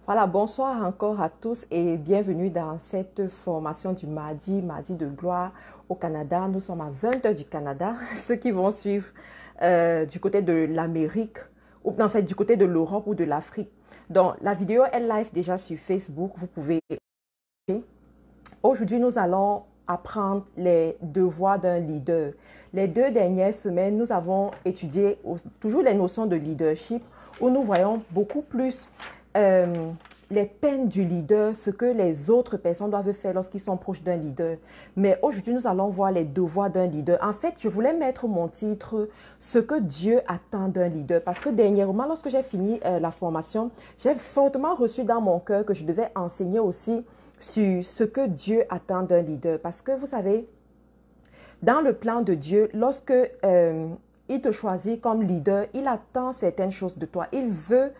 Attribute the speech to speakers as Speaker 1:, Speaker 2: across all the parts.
Speaker 1: Voilà, bonsoir encore à tous et bienvenue dans cette formation du mardi de gloire au Canada. Nous sommes à 20 heures du Canada. Ceux qui vont suivre du côté de l'Amérique, ou en fait du côté de l'Europe ou de l'Afrique. Donc, la vidéo est live déjà sur Facebook. Vous pouvez. Aujourd'hui, nous allons apprendre les devoirs d'un leader. Les 2 dernières semaines, nous avons étudié toujours les notions de leadership où nous voyons beaucoup plus les peines du leader, ce que les autres personnes doivent faire lorsqu'ils sont proches d'un leader. Mais aujourd'hui, nous allons voir les devoirs d'un leader. En fait, je voulais mettre mon titre « Ce que Dieu attend d'un leader » parce que dernièrement, lorsque j'ai fini la formation, j'ai fortement reçu dans mon cœur que je devais enseigner aussi sur ce que Dieu attend d'un leader. Parce que vous savez, dans le plan de Dieu, lorsque il te choisit comme leader, il attend certaines choses de toi. Il veut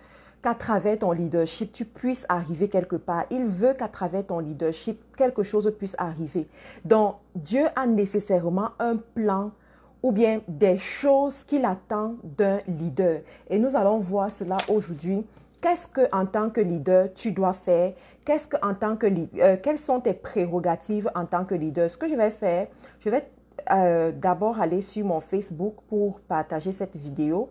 Speaker 1: qu'à travers ton leadership, tu puisses arriver quelque part. Il veut qu'à travers ton leadership, quelque chose puisse arriver. Donc, Dieu a nécessairement un plan ou bien des choses qu'il attend d'un leader. Et nous allons voir cela aujourd'hui. Qu'est-ce que, en tant que leader, tu dois faire? Qu'est-ce que, en tant que quelles sont tes prérogatives en tant que leader? Ce que je vais faire, je vais d'abord aller sur mon Facebook pour partager cette vidéo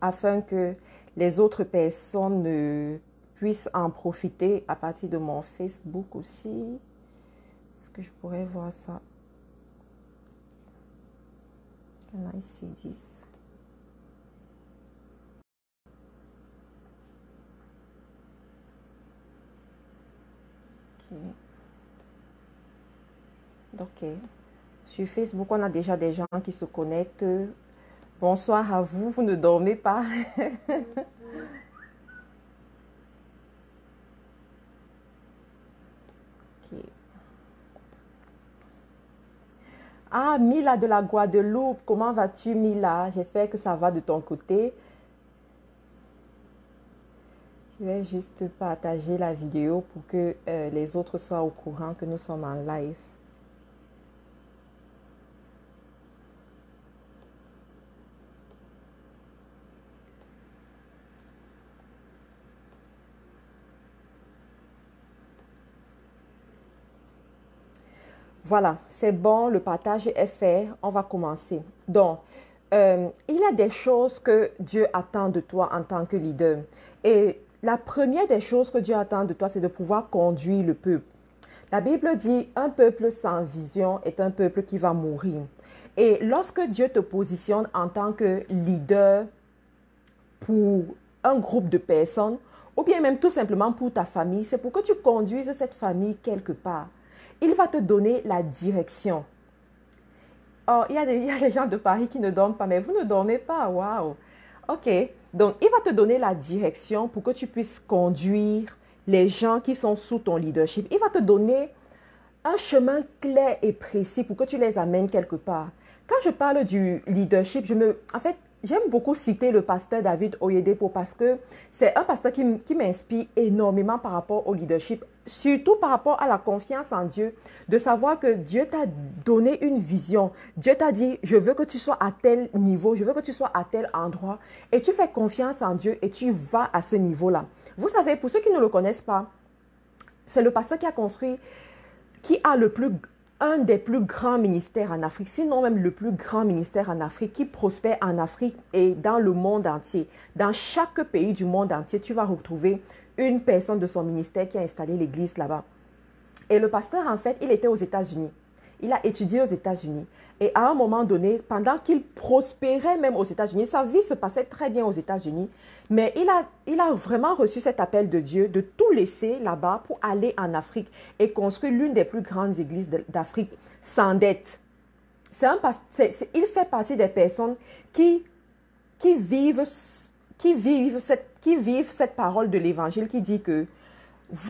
Speaker 1: afin que les autres personnes puissent en profiter à partir de mon Facebook aussi. Est-ce que je pourrais voir ça? Can I see this? Ok. Sur Facebook, on a déjà des gens qui se connectent. Bonsoir à vous, vous ne dormez pas. Okay. Ah, Mila de la Guadeloupe, comment vas-tu Mila? J'espère que ça va de ton côté. Je vais juste partager la vidéo pour que les autres soient au courant que nous sommes en live. Voilà, c'est bon, le partage est fait, on va commencer. Donc, il y a des choses que Dieu attend de toi en tant que leader. Et la première des choses que Dieu attend de toi, c'est de pouvoir conduire le peuple. La Bible dit, un peuple sans vision est un peuple qui va mourir. Et lorsque Dieu te positionne en tant que leader pour un groupe de personnes, ou bien même tout simplement pour ta famille, c'est pour que tu conduises cette famille quelque part. Il va te donner la direction. Oh, il y a des gens de Paris qui ne dorment pas, mais vous ne dormez pas, waouh. Ok, donc il va te donner la direction pour que tu puisses conduire les gens qui sont sous ton leadership. Il va te donner un chemin clair et précis pour que tu les amènes quelque part. Quand je parle du leadership, en fait, j'aime beaucoup citer le pasteur David Oyedepo parce que c'est un pasteur qui m'inspire énormément par rapport au leadership, surtout par rapport à la confiance en Dieu, de savoir que Dieu t'a donné une vision. Dieu t'a dit, je veux que tu sois à tel niveau, je veux que tu sois à tel endroit. Et tu fais confiance en Dieu et tu vas à ce niveau-là. Vous savez, pour ceux qui ne le connaissent pas, c'est le pasteur qui a un des plus grands ministères en Afrique, sinon même le plus grand ministère en Afrique, qui prospère en Afrique et dans le monde entier. Dans chaque pays du monde entier, tu vas retrouver une personne de son ministère qui a installé l'église là-bas. Et le pasteur, en fait, il était aux États-Unis. Il a étudié aux États-Unis. Et à un moment donné, pendant qu'il prospérait même aux États-Unis, sa vie se passait très bien aux États-Unis, mais il a vraiment reçu cet appel de Dieu de tout laisser là-bas pour aller en Afrique et construire l'une des plus grandes églises d'Afrique sans dette. Il fait partie des personnes qui vivent, qui vivent cette parole de l'Évangile qui dit que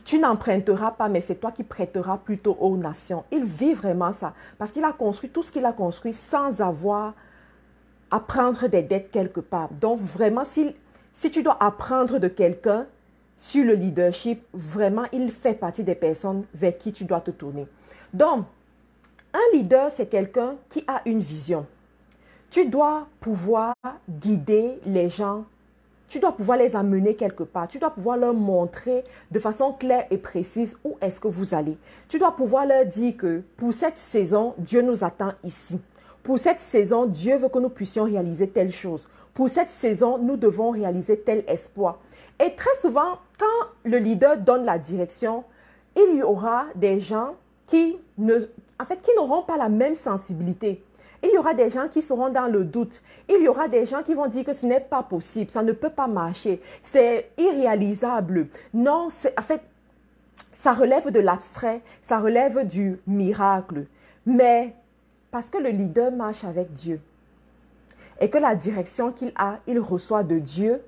Speaker 1: tu n'emprunteras pas, mais c'est toi qui prêteras plutôt aux nations. Il vit vraiment ça. Parce qu'il a construit tout ce qu'il a construit sans avoir à prendre des dettes quelque part. Donc vraiment, si tu dois apprendre de quelqu'un sur le leadership, vraiment, il fait partie des personnes vers qui tu dois te tourner. Donc, un leader, c'est quelqu'un qui a une vision. Tu dois pouvoir guider les gens. Tu dois pouvoir les amener quelque part. Tu dois pouvoir leur montrer de façon claire et précise où est-ce que vous allez. Tu dois pouvoir leur dire que pour cette saison, Dieu nous attend ici. Pour cette saison, Dieu veut que nous puissions réaliser telle chose. Pour cette saison, nous devons réaliser tel espoir. Et très souvent, quand le leader donne la direction, il y aura des gens qui n'auront pas la même sensibilité. Il y aura des gens qui seront dans le doute. Il y aura des gens qui vont dire que ce n'est pas possible, ça ne peut pas marcher, c'est irréalisable. Non, ça relève de l'abstrait, ça relève du miracle. Mais parce que le leader marche avec Dieu et que la direction qu'il a, il reçoit de Dieu,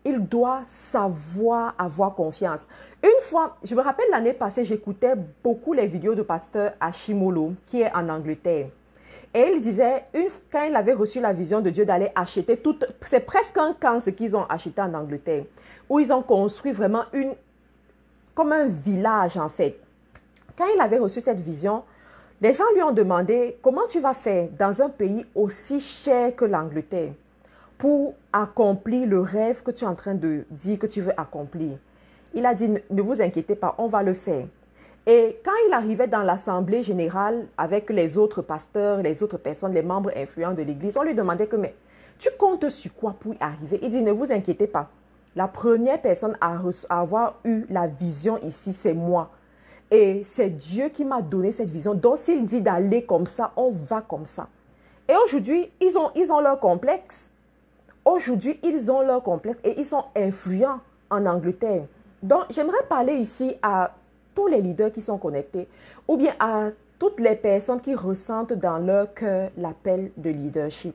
Speaker 1: il doit savoir avoir confiance. Une fois, je me rappelle l'année passée, j'écoutais beaucoup les vidéos de pasteur Ashimolo, qui est en Angleterre. Et il disait, quand il avait reçu la vision de Dieu d'aller acheter c'est presque un camp ce qu'ils ont acheté en Angleterre, où ils ont construit vraiment comme un village en fait. Quand il avait reçu cette vision, les gens lui ont demandé, comment tu vas faire dans un pays aussi cher que l'Angleterre pour accomplir le rêve que tu es en train de dire que tu veux accomplir? Il a dit, ne vous inquiétez pas, on va le faire. Et quand il arrivait dans l'assemblée générale avec les autres pasteurs, les autres personnes, les membres influents de l'église, on lui demandait que, mais tu comptes sur quoi pour y arriver? Il dit, ne vous inquiétez pas. La première personne à avoir eu la vision ici, c'est moi. Et c'est Dieu qui m'a donné cette vision. Donc, s'il dit d'aller comme ça, on va comme ça. Et aujourd'hui, ils ont leur complexe. Aujourd'hui, ils ont leur complexe et ils sont influents en Angleterre. Donc, j'aimerais parler ici à tous les leaders qui sont connectés ou bien à toutes les personnes qui ressentent dans leur cœur l'appel de leadership.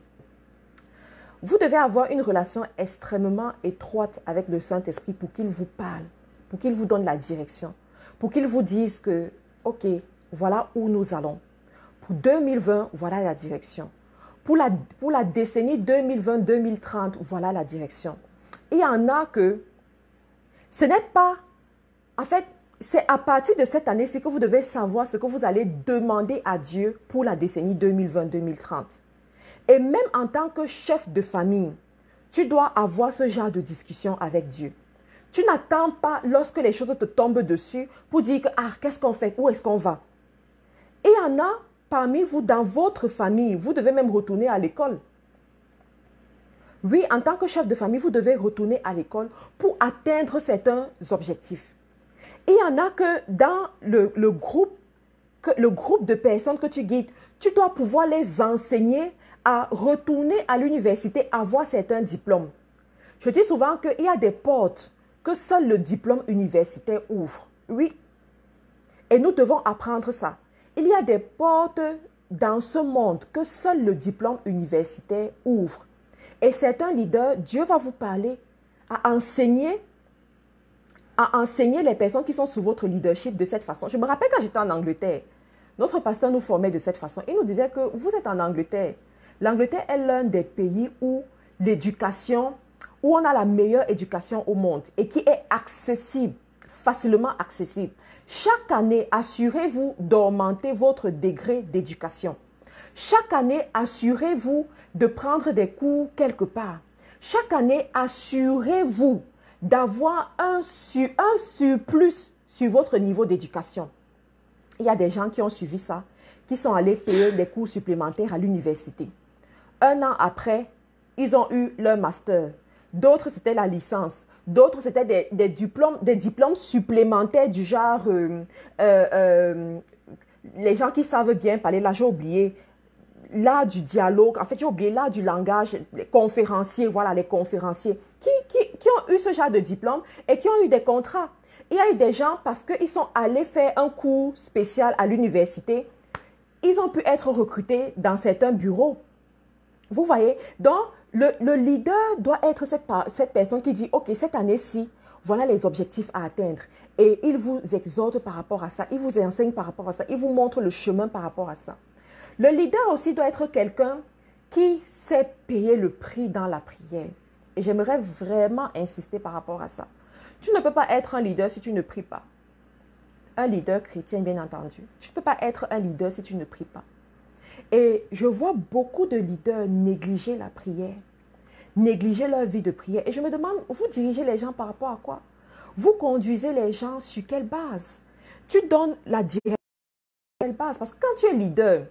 Speaker 1: Vous devez avoir une relation extrêmement étroite avec le Saint-Esprit pour qu'il vous parle, pour qu'il vous donne la direction, pour qu'il vous dise que, ok, voilà où nous allons. Pour 2020, voilà la direction. Pour la décennie 2020-2030, voilà la direction. Il y en a que ce n'est pas, en fait, c'est à partir de cette année-ci que vous devez savoir ce que vous allez demander à Dieu pour la décennie 2020-2030. Et même en tant que chef de famille, tu dois avoir ce genre de discussion avec Dieu. Tu n'attends pas lorsque les choses te tombent dessus pour dire que, qu'est-ce qu'on fait? Où est-ce qu'on va? Et il y en a parmi vous, dans votre famille, vous devez même retourner à l'école. Oui, en tant que chef de famille, vous devez retourner à l'école pour atteindre certains objectifs. Et il y en a que dans le groupe de personnes que tu guides, tu dois pouvoir les enseigner à retourner à l'université, avoir certains diplômes. Je dis souvent qu'il y a des portes que seul le diplôme universitaire ouvre. Oui. Et nous devons apprendre ça. Il y a des portes dans ce monde que seul le diplôme universitaire ouvre. Et certains leaders, Dieu va vous parler à enseigner les personnes qui sont sous votre leadership de cette façon. Je me rappelle quand j'étais en Angleterre, notre pasteur nous formait de cette façon. Il nous disait que vous êtes en Angleterre. L'Angleterre est l'un des pays où où on a la meilleure éducation au monde et qui est accessible, facilement accessible. Chaque année, assurez-vous d'augmenter votre degré d'éducation. Chaque année, assurez-vous de prendre des cours quelque part. Chaque année, assurez-vous d'avoir un surplus sur votre niveau d'éducation. Il y a des gens qui ont suivi ça, qui sont allés payer des cours supplémentaires à l'université. Un an après, ils ont eu leur master. D'autres, c'était la licence. D'autres, c'était des diplômes supplémentaires du genre, les gens qui savent bien parler, là j'ai oublié, l'art du dialogue, en fait j'ai oublié l'art du langage, les conférenciers, voilà les conférenciers, qui ont eu ce genre de diplôme et qui ont eu des contrats. Il y a eu des gens parce qu'ils sont allés faire un cours spécial à l'université, ils ont pu être recrutés dans certains bureaux. Vous voyez, donc le leader doit être cette personne qui dit, ok, cette année-ci, voilà les objectifs à atteindre. Et il vous exhorte par rapport à ça, il vous enseigne par rapport à ça, il vous montre le chemin par rapport à ça. Le leader aussi doit être quelqu'un qui sait payer le prix dans la prière. Et j'aimerais vraiment insister par rapport à ça. Tu ne peux pas être un leader si tu ne pries pas. Un leader chrétien, bien entendu. Tu ne peux pas être un leader si tu ne pries pas. Et je vois beaucoup de leaders négliger la prière, négliger leur vie de prière. Et je me demande, vous dirigez les gens par rapport à quoi? Vous conduisez les gens sur quelle base? Tu donnes la direction sur quelle base? Parce que quand tu es leader,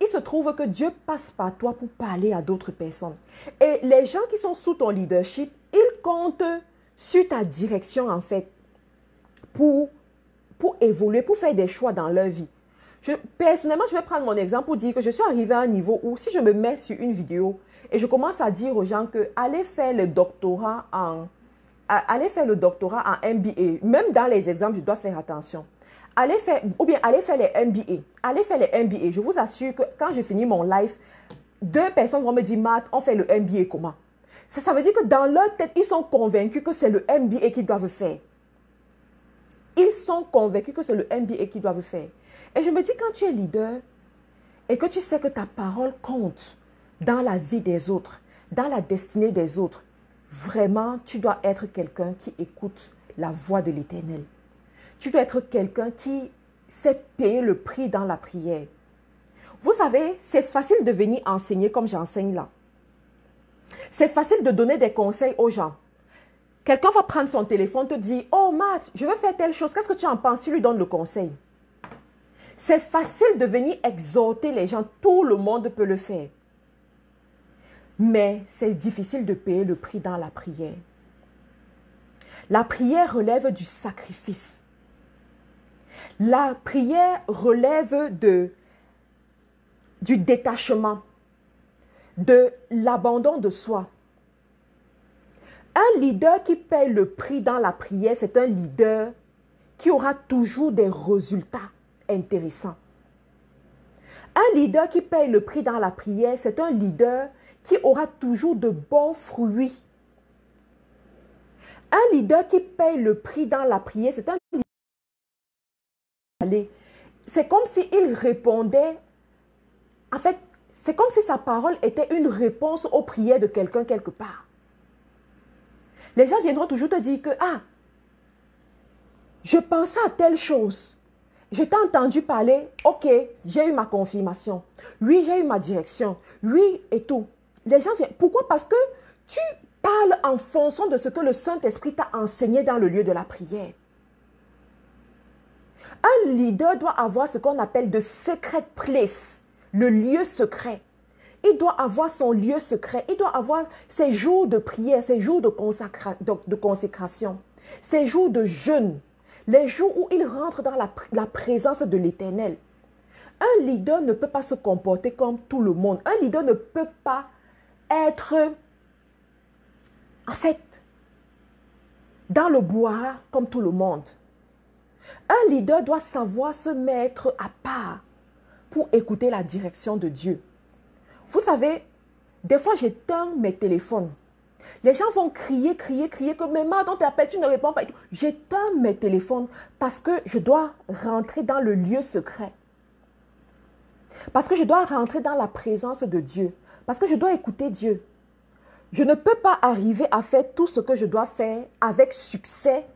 Speaker 1: il se trouve que Dieu passe par toi pour parler à d'autres personnes. Et les gens qui sont sous ton leadership, ils comptent sur ta direction en fait pour évoluer, pour faire des choix dans leur vie. Personnellement, je vais prendre mon exemple pour dire que je suis arrivée à un niveau où si je me mets sur une vidéo et je commence à dire aux gens que allez faire le doctorat en MBA, même dans les exemples, je dois faire attention. Allez faire les MBA. Allez faire les MBA. Je vous assure que quand je finis mon live, 2 personnes vont me dire, Matt, on fait le MBA comment? Ça veut dire que dans leur tête, ils sont convaincus que c'est le MBA qu'ils doivent faire. Ils sont convaincus que c'est le MBA qu'ils doivent faire. Et je me dis, quand tu es leader et que tu sais que ta parole compte dans la vie des autres, dans la destinée des autres, vraiment, tu dois être quelqu'un qui écoute la voix de l'Éternel. Tu dois être quelqu'un qui sait payer le prix dans la prière. Vous savez, c'est facile de venir enseigner comme j'enseigne là. C'est facile de donner des conseils aux gens. Quelqu'un va prendre son téléphone, te dire, oh Matt, je veux faire telle chose, qu'est-ce que tu en penses? Tu lui donnes le conseil. C'est facile de venir exhorter les gens, tout le monde peut le faire. Mais c'est difficile de payer le prix dans la prière. La prière relève du sacrifice. La prière relève du détachement, de l'abandon de soi. Un leader qui paye le prix dans la prière, c'est un leader qui aura toujours des résultats intéressants. Un leader qui paye le prix dans la prière, c'est un leader qui aura toujours de bons fruits. Un leader qui paye le prix dans la prière, c'est un leader. C'est comme s'il répondait, en fait, c'est comme si sa parole était une réponse aux prières de quelqu'un quelque part. Les gens viendront toujours te dire que, ah, je pensais à telle chose. Je t'ai entendu parler, ok, j'ai eu ma confirmation. Oui, j'ai eu ma direction. Oui, et tout. Les gens viennent. Pourquoi? Parce que tu parles en fonction de ce que le Saint-Esprit t'a enseigné dans le lieu de la prière. Un leader doit avoir ce qu'on appelle de secret place, le lieu secret. Il doit avoir son lieu secret. Il doit avoir ses jours de prière, ses jours de consécration, ses jours de jeûne, les jours où il rentre dans la présence de l'Éternel. Un leader ne peut pas se comporter comme tout le monde. Un leader ne peut pas être, en fait, dans le bois comme tout le monde. Un leader doit savoir se mettre à part pour écouter la direction de Dieu. Vous savez, des fois j'éteins mes téléphones. Les gens vont crier que « Mais Matt, on t'appelle, tu ne réponds pas. » J'éteins mes téléphones parce que je dois rentrer dans le lieu secret. Parce que je dois rentrer dans la présence de Dieu. Parce que je dois écouter Dieu. Je ne peux pas arriver à faire tout ce que je dois faire avec succès,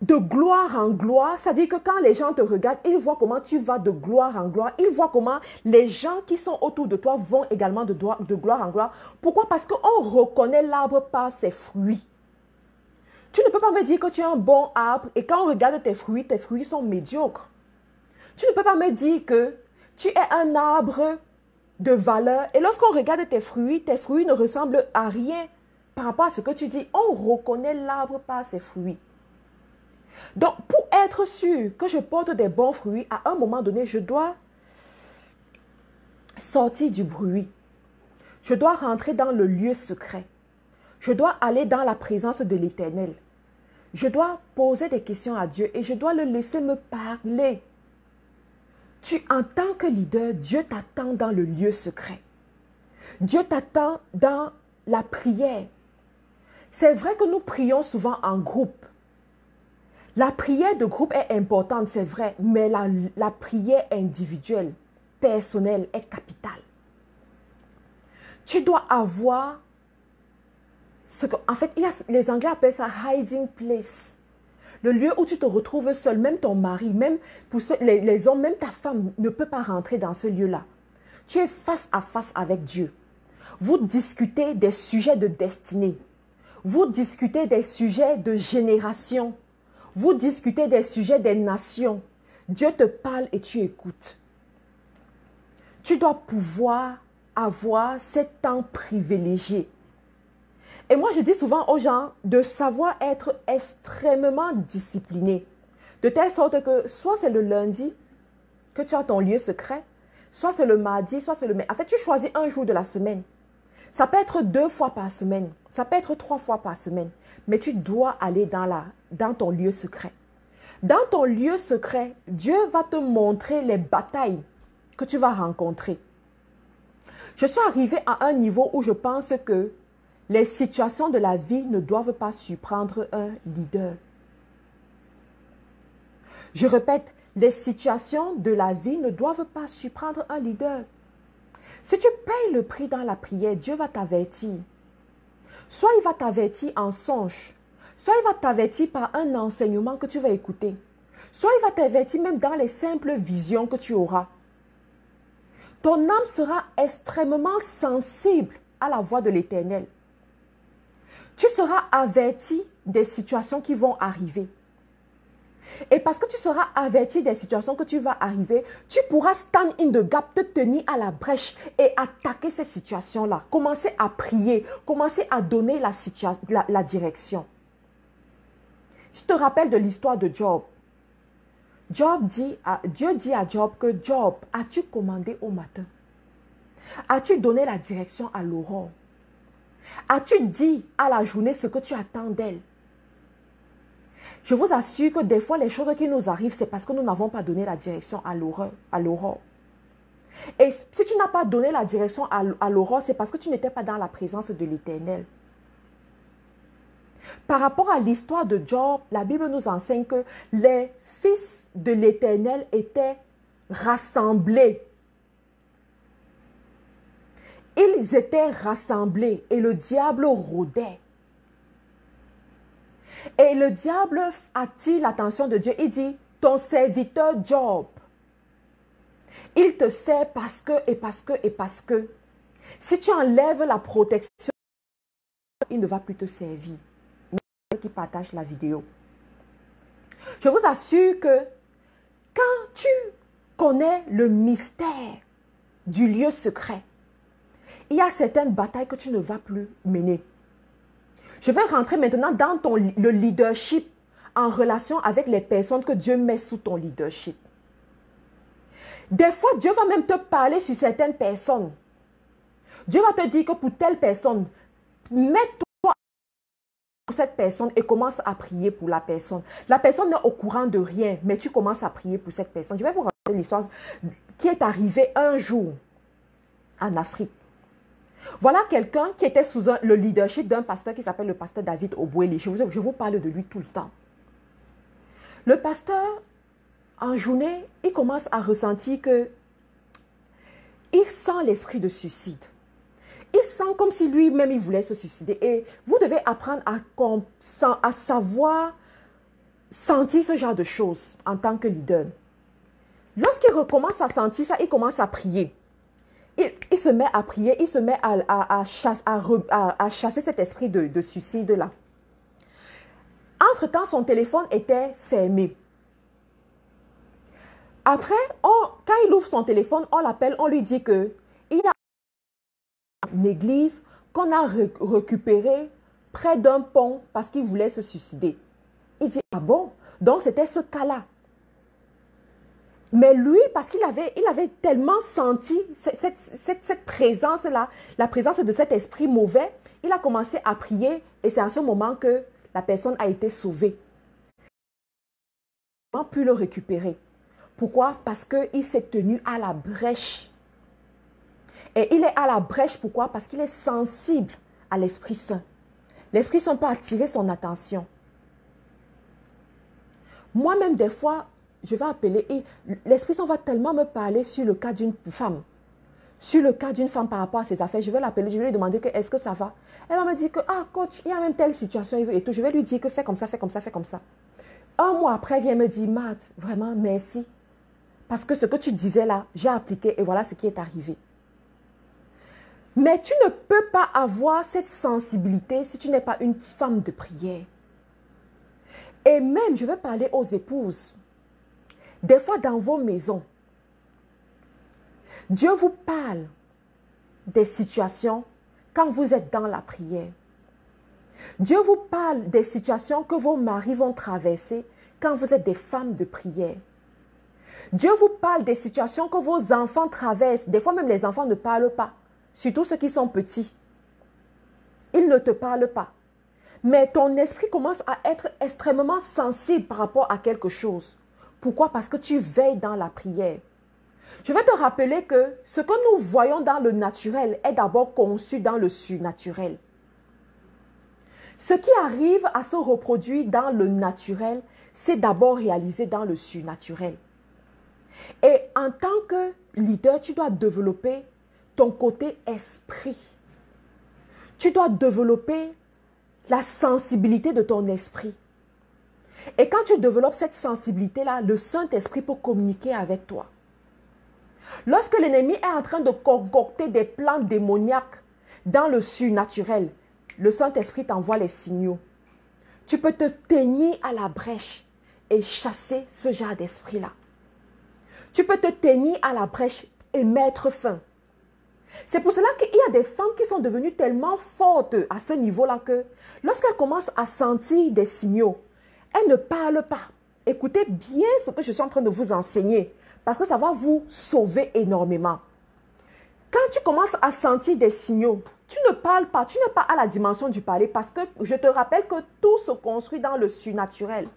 Speaker 1: de gloire en gloire. C'est-à-dire que quand les gens te regardent, ils voient comment tu vas de gloire en gloire. Ils voient comment les gens qui sont autour de toi vont également de gloire en gloire. Pourquoi? Parce qu'on reconnaît l'arbre par ses fruits. Tu ne peux pas me dire que tu es un bon arbre et quand on regarde tes fruits sont médiocres. Tu ne peux pas me dire que tu es un arbre de valeur et lorsqu'on regarde tes fruits ne ressemblent à rien par rapport à ce que tu dis. On reconnaît l'arbre par ses fruits. Donc, pour être sûr que je porte des bons fruits, à un moment donné, je dois sortir du bruit. Je dois rentrer dans le lieu secret. Je dois aller dans la présence de l'Éternel. Je dois poser des questions à Dieu et je dois le laisser me parler. En tant que leader, Dieu t'attend dans le lieu secret. Dieu t'attend dans la prière. C'est vrai que nous prions souvent en groupe. La prière de groupe est importante, c'est vrai, mais la prière individuelle, personnelle, est capitale. Tu dois avoir en fait, les Anglais appellent ça hiding place. Le lieu où tu te retrouves seul, même ton mari, même pour les hommes, même ta femme ne peut pas rentrer dans ce lieu-là. Tu es face à face avec Dieu. Vous discutez des sujets de destinée. Vous discutez des sujets de génération. Vous discutez des sujets des nations. Dieu te parle et tu écoutes. Tu dois pouvoir avoir cet temps privilégié. Et moi, je dis souvent aux gens de savoir être extrêmement discipliné. De telle sorte que soit c'est le lundi que tu as ton lieu secret, soit c'est le mardi, soit c'est le... En fait, tu choisis un jour de la semaine. Ça peut être 2 fois par semaine. Ça peut être 3 fois par semaine. Mais tu dois aller dans ton lieu secret. Dans ton lieu secret, Dieu va te montrer les batailles que tu vas rencontrer. Je suis arrivée à un niveau où je pense que les situations de la vie ne doivent pas surprendre un leader. Je répète, les situations de la vie ne doivent pas surprendre un leader. Si tu payes le prix dans la prière, Dieu va t'avertir. Soit il va t'avertir en songe, soit il va t'avertir par un enseignement que tu vas écouter, soit il va t'avertir même dans les simples visions que tu auras. Ton âme sera extrêmement sensible à la voix de l'Éternel. Tu seras averti des situations qui vont arriver. Et parce que tu seras averti des situations que tu vas arriver, tu pourras stand in the gap, te tenir à la brèche et attaquer ces situations-là. Commencer à prier, commencer à donner la direction. Tu te rappelles de l'histoire de Job. Dieu dit à Job que Job, as-tu commandé au matin? As-tu donné la direction à l'aurore? As-tu dit à la journée ce que tu attends d'elle? Je vous assure que des fois, les choses qui nous arrivent, c'est parce que nous n'avons pas donné la direction à l'aurore. Et si tu n'as pas donné la direction à l'aurore, c'est parce que tu n'étais pas dans la présence de l'Éternel. Par rapport à l'histoire de Job, la Bible nous enseigne que les fils de l'Éternel étaient rassemblés. Ils étaient rassemblés et le diable rôdait. Et le diable attire l'attention de Dieu. Il dit, ton serviteur Job, il te sert parce que, et parce que, et parce que. Si tu enlèves la protection, il ne va plus te servir. Mais ceux qui partagent la vidéo. Je vous assure que quand tu connais le mystère du lieu secret, il y a certaines batailles que tu ne vas plus mener. Je vais rentrer maintenant dans le leadership en relation avec les personnes que Dieu met sous ton leadership. Des fois, Dieu va même te parler sur certaines personnes. Dieu va te dire que pour telle personne, mets-toi pour cette personne et commence à prier pour la personne. La personne n'est au courant de rien, mais tu commences à prier pour cette personne. Je vais vous raconter l'histoire qui est arrivée un jour en Afrique. Voilà quelqu'un qui était sous le leadership d'un pasteur qui s'appelle le pasteur David Oboueli. Je vous parle de lui tout le temps. Le pasteur, en journée, il commence à ressentir que il sent l'esprit de suicide. Il sent comme si lui-même, il voulait se suicider. Et vous devez apprendre à savoir sentir ce genre de choses en tant que leader. Lorsqu'il recommence à sentir ça, il commence à prier. Il se met à prier, il se met à chasser cet esprit de suicide-là. Entre-temps, son téléphone était fermé. Après, quand il ouvre son téléphone, on l'appelle, on lui dit qu'il y a une église qu'on a récupérée près d'un pont parce qu'il voulait se suicider. Il dit, ah bon? Donc, c'était ce cas-là. Mais lui, parce qu'il avait tellement senti cette présence-là, la présence de cet esprit mauvais, il a commencé à prier et c'est à ce moment que la personne a été sauvée. Il n'a pas pu le récupérer. Pourquoi? Parce qu'il s'est tenu à la brèche. Et il est à la brèche, pourquoi? Parce qu'il est sensible à l'Esprit Saint. L'Esprit Saint peut attirer son attention. Moi-même, des fois, je vais appeler et l'Esprit Saint va tellement me parler sur le cas d'une femme. Sur le cas d'une femme par rapport à ses affaires, je vais l'appeler, je vais lui demander est-ce que ça va. Elle va me dire que, ah coach, il y a même telle situation et tout. Je vais lui dire que fais comme ça, fais comme ça, fais comme ça. Un mois après, elle vient me dire, Marthe, vraiment, merci. Parce que ce que tu disais là, j'ai appliqué et voilà ce qui est arrivé. Mais tu ne peux pas avoir cette sensibilité si tu n'es pas une femme de prière. Et même, je veux parler aux épouses. Des fois, dans vos maisons, Dieu vous parle des situations quand vous êtes dans la prière. Dieu vous parle des situations que vos maris vont traverser quand vous êtes des femmes de prière. Dieu vous parle des situations que vos enfants traversent. Des fois même les enfants ne parlent pas, surtout ceux qui sont petits. Ils ne te parlent pas. Mais ton esprit commence à être extrêmement sensible par rapport à quelque chose. Pourquoi? Parce que tu veilles dans la prière. Je vais te rappeler que ce que nous voyons dans le naturel est d'abord conçu dans le surnaturel. Ce qui arrive à se reproduire dans le naturel, c'est d'abord réalisé dans le surnaturel. Et en tant que leader, tu dois développer ton côté esprit. Tu dois développer la sensibilité de ton esprit. Et quand tu développes cette sensibilité-là, le Saint-Esprit peut communiquer avec toi. Lorsque l'ennemi est en train de concocter des plans démoniaques dans le surnaturel, le Saint-Esprit t'envoie les signaux. Tu peux te tenir à la brèche et chasser ce genre d'esprit-là. Tu peux te tenir à la brèche et mettre fin. C'est pour cela qu'il y a des femmes qui sont devenues tellement fortes à ce niveau-là que lorsqu'elles commencent à sentir des signaux, elles ne parlent pas. Écoutez bien ce que je suis en train de vous enseigner parce que ça va vous sauver énormément. Quand tu commences à sentir des signaux, tu ne parles pas, tu n'es pas à la dimension du parler parce que je te rappelle que tout se construit dans le surnaturel.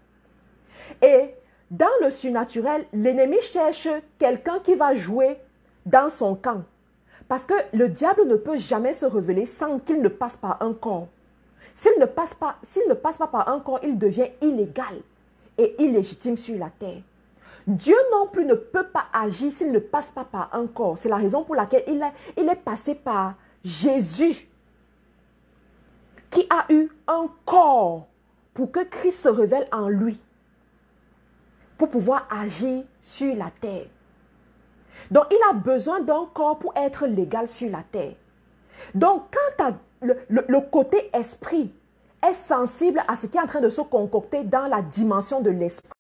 Speaker 1: Et dans le surnaturel, l'ennemi cherche quelqu'un qui va jouer dans son camp. Parce que le diable ne peut jamais se révéler sans qu'il ne passe par un corps. S'il ne passe pas par un corps, il devient illégal et illégitime sur la terre. Dieu non plus ne peut pas agir s'il ne passe pas par un corps. C'est la raison pour laquelle il est passé par Jésus, qui a eu un corps pour que Christ se révèle en lui, pour pouvoir agir sur la terre. Donc, il a besoin d'un corps pour être légal sur la terre. Donc, quand le côté esprit est sensible à ce qui est en train de se concocter dans la dimension de l'esprit,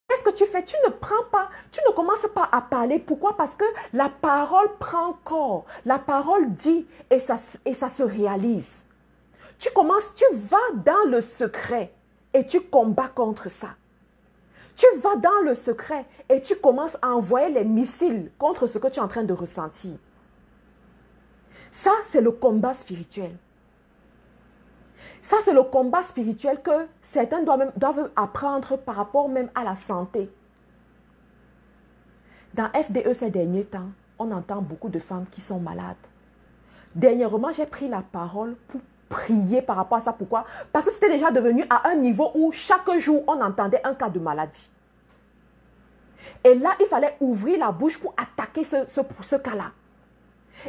Speaker 1: qu'est-ce que tu fais? Tu ne commences pas à parler. Pourquoi? Parce que la parole prend corps. La parole dit et ça se réalise. Tu vas dans le secret et tu combats contre ça. Tu vas dans le secret et tu commences à envoyer les missiles contre ce que tu es en train de ressentir. Ça, c'est le combat spirituel. Ça, c'est le combat spirituel que certains doivent apprendre par rapport même à la santé. Dans FDE ces derniers temps, on entend beaucoup de femmes qui sont malades. Dernièrement, j'ai pris la parole pour prier par rapport à ça. Pourquoi? Parce que c'était déjà devenu à un niveau où chaque jour, on entendait un cas de maladie. Et là, il fallait ouvrir la bouche pour attaquer ce cas-là.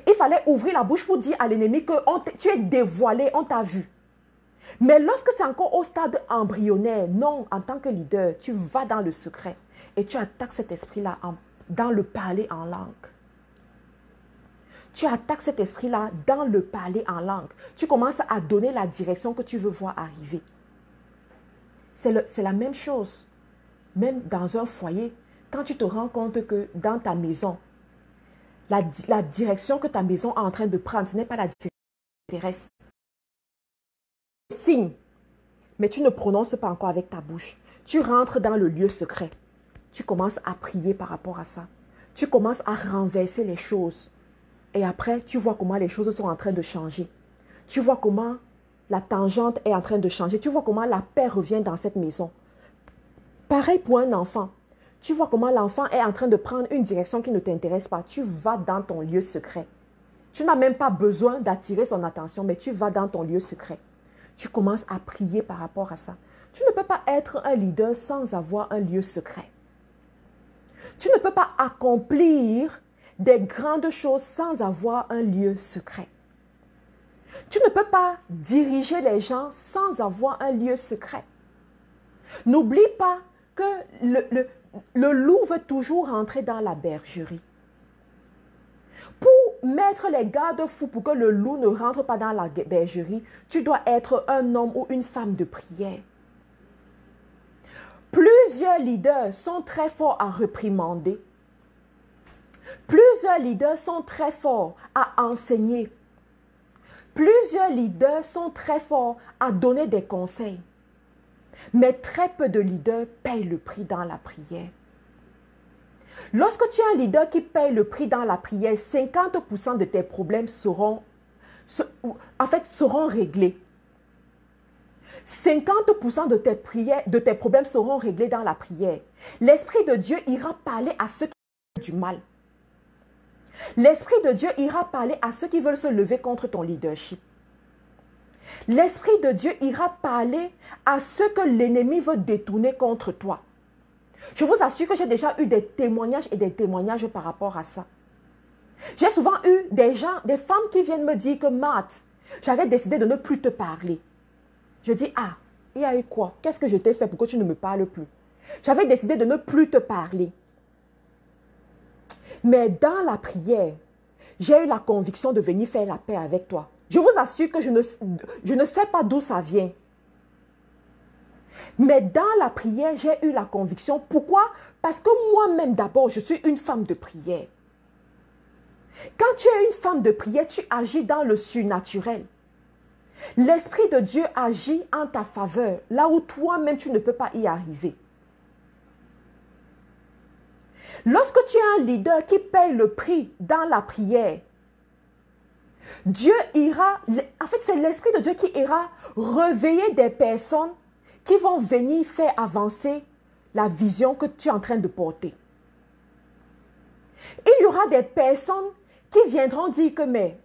Speaker 1: Il fallait ouvrir la bouche pour dire à l'ennemi que tu es dévoilé, on t'a vu. Mais lorsque c'est encore au stade embryonnaire, non, en tant que leader, tu vas dans le secret et tu attaques cet esprit-là dans le parler en langue. Tu attaques cet esprit-là dans le parler en langue. Tu commences à donner la direction que tu veux voir arriver. C'est la même chose. Même dans un foyer, quand tu te rends compte que dans ta maison, la direction que ta maison est en train de prendre, ce n'est pas la direction qui t'intéresse. Signe, mais tu ne prononces pas encore avec ta bouche. Tu rentres dans le lieu secret. Tu commences à prier par rapport à ça. Tu commences à renverser les choses. Et après, tu vois comment les choses sont en train de changer. Tu vois comment la tangente est en train de changer. Tu vois comment la paix revient dans cette maison. Pareil pour un enfant. Tu vois comment l'enfant est en train de prendre une direction qui ne t'intéresse pas. Tu vas dans ton lieu secret. Tu n'as même pas besoin d'attirer son attention, mais tu vas dans ton lieu secret. Tu commences à prier par rapport à ça. Tu ne peux pas être un leader sans avoir un lieu secret. Tu ne peux pas accomplir des grandes choses sans avoir un lieu secret. Tu ne peux pas diriger les gens sans avoir un lieu secret. N'oublie pas que le loup veut toujours rentrer dans la bergerie. Pour mettre les garde-fous pour que le loup ne rentre pas dans la bergerie, tu dois être un homme ou une femme de prière. Plusieurs leaders sont très forts à réprimander. Plusieurs leaders sont très forts à enseigner. Plusieurs leaders sont très forts à donner des conseils. Mais très peu de leaders payent le prix dans la prière. Lorsque tu es un leader qui paye le prix dans la prière, 50% de tes problèmes seront réglés. 50% de tes problèmes seront réglés dans la prière. L'Esprit de Dieu ira parler à ceux qui veulent du mal. L'Esprit de Dieu ira parler à ceux qui veulent se lever contre ton leadership. L'Esprit de Dieu ira parler à ceux que l'ennemi veut détourner contre toi. Je vous assure que j'ai déjà eu des témoignages et des témoignages par rapport à ça. J'ai souvent eu des femmes qui viennent me dire que Marthe, j'avais décidé de ne plus te parler. Je dis, ah, il y a eu quoi? Qu'est-ce que je t'ai fait pour que tu ne me parles plus? J'avais décidé de ne plus te parler. Mais dans la prière, j'ai eu la conviction de venir faire la paix avec toi. Je vous assure que je ne sais pas d'où ça vient. Mais dans la prière, j'ai eu la conviction. Pourquoi? Parce que moi-même d'abord, je suis une femme de prière. Quand tu es une femme de prière, tu agis dans le surnaturel. L'Esprit de Dieu agit en ta faveur, là où toi-même tu ne peux pas y arriver. Lorsque tu es un leader qui paye le prix dans la prière, Dieu ira, en fait c'est l'Esprit de Dieu qui ira réveiller des personnes qui vont venir faire avancer la vision que tu es en train de porter. Il y aura des personnes qui viendront dire que mais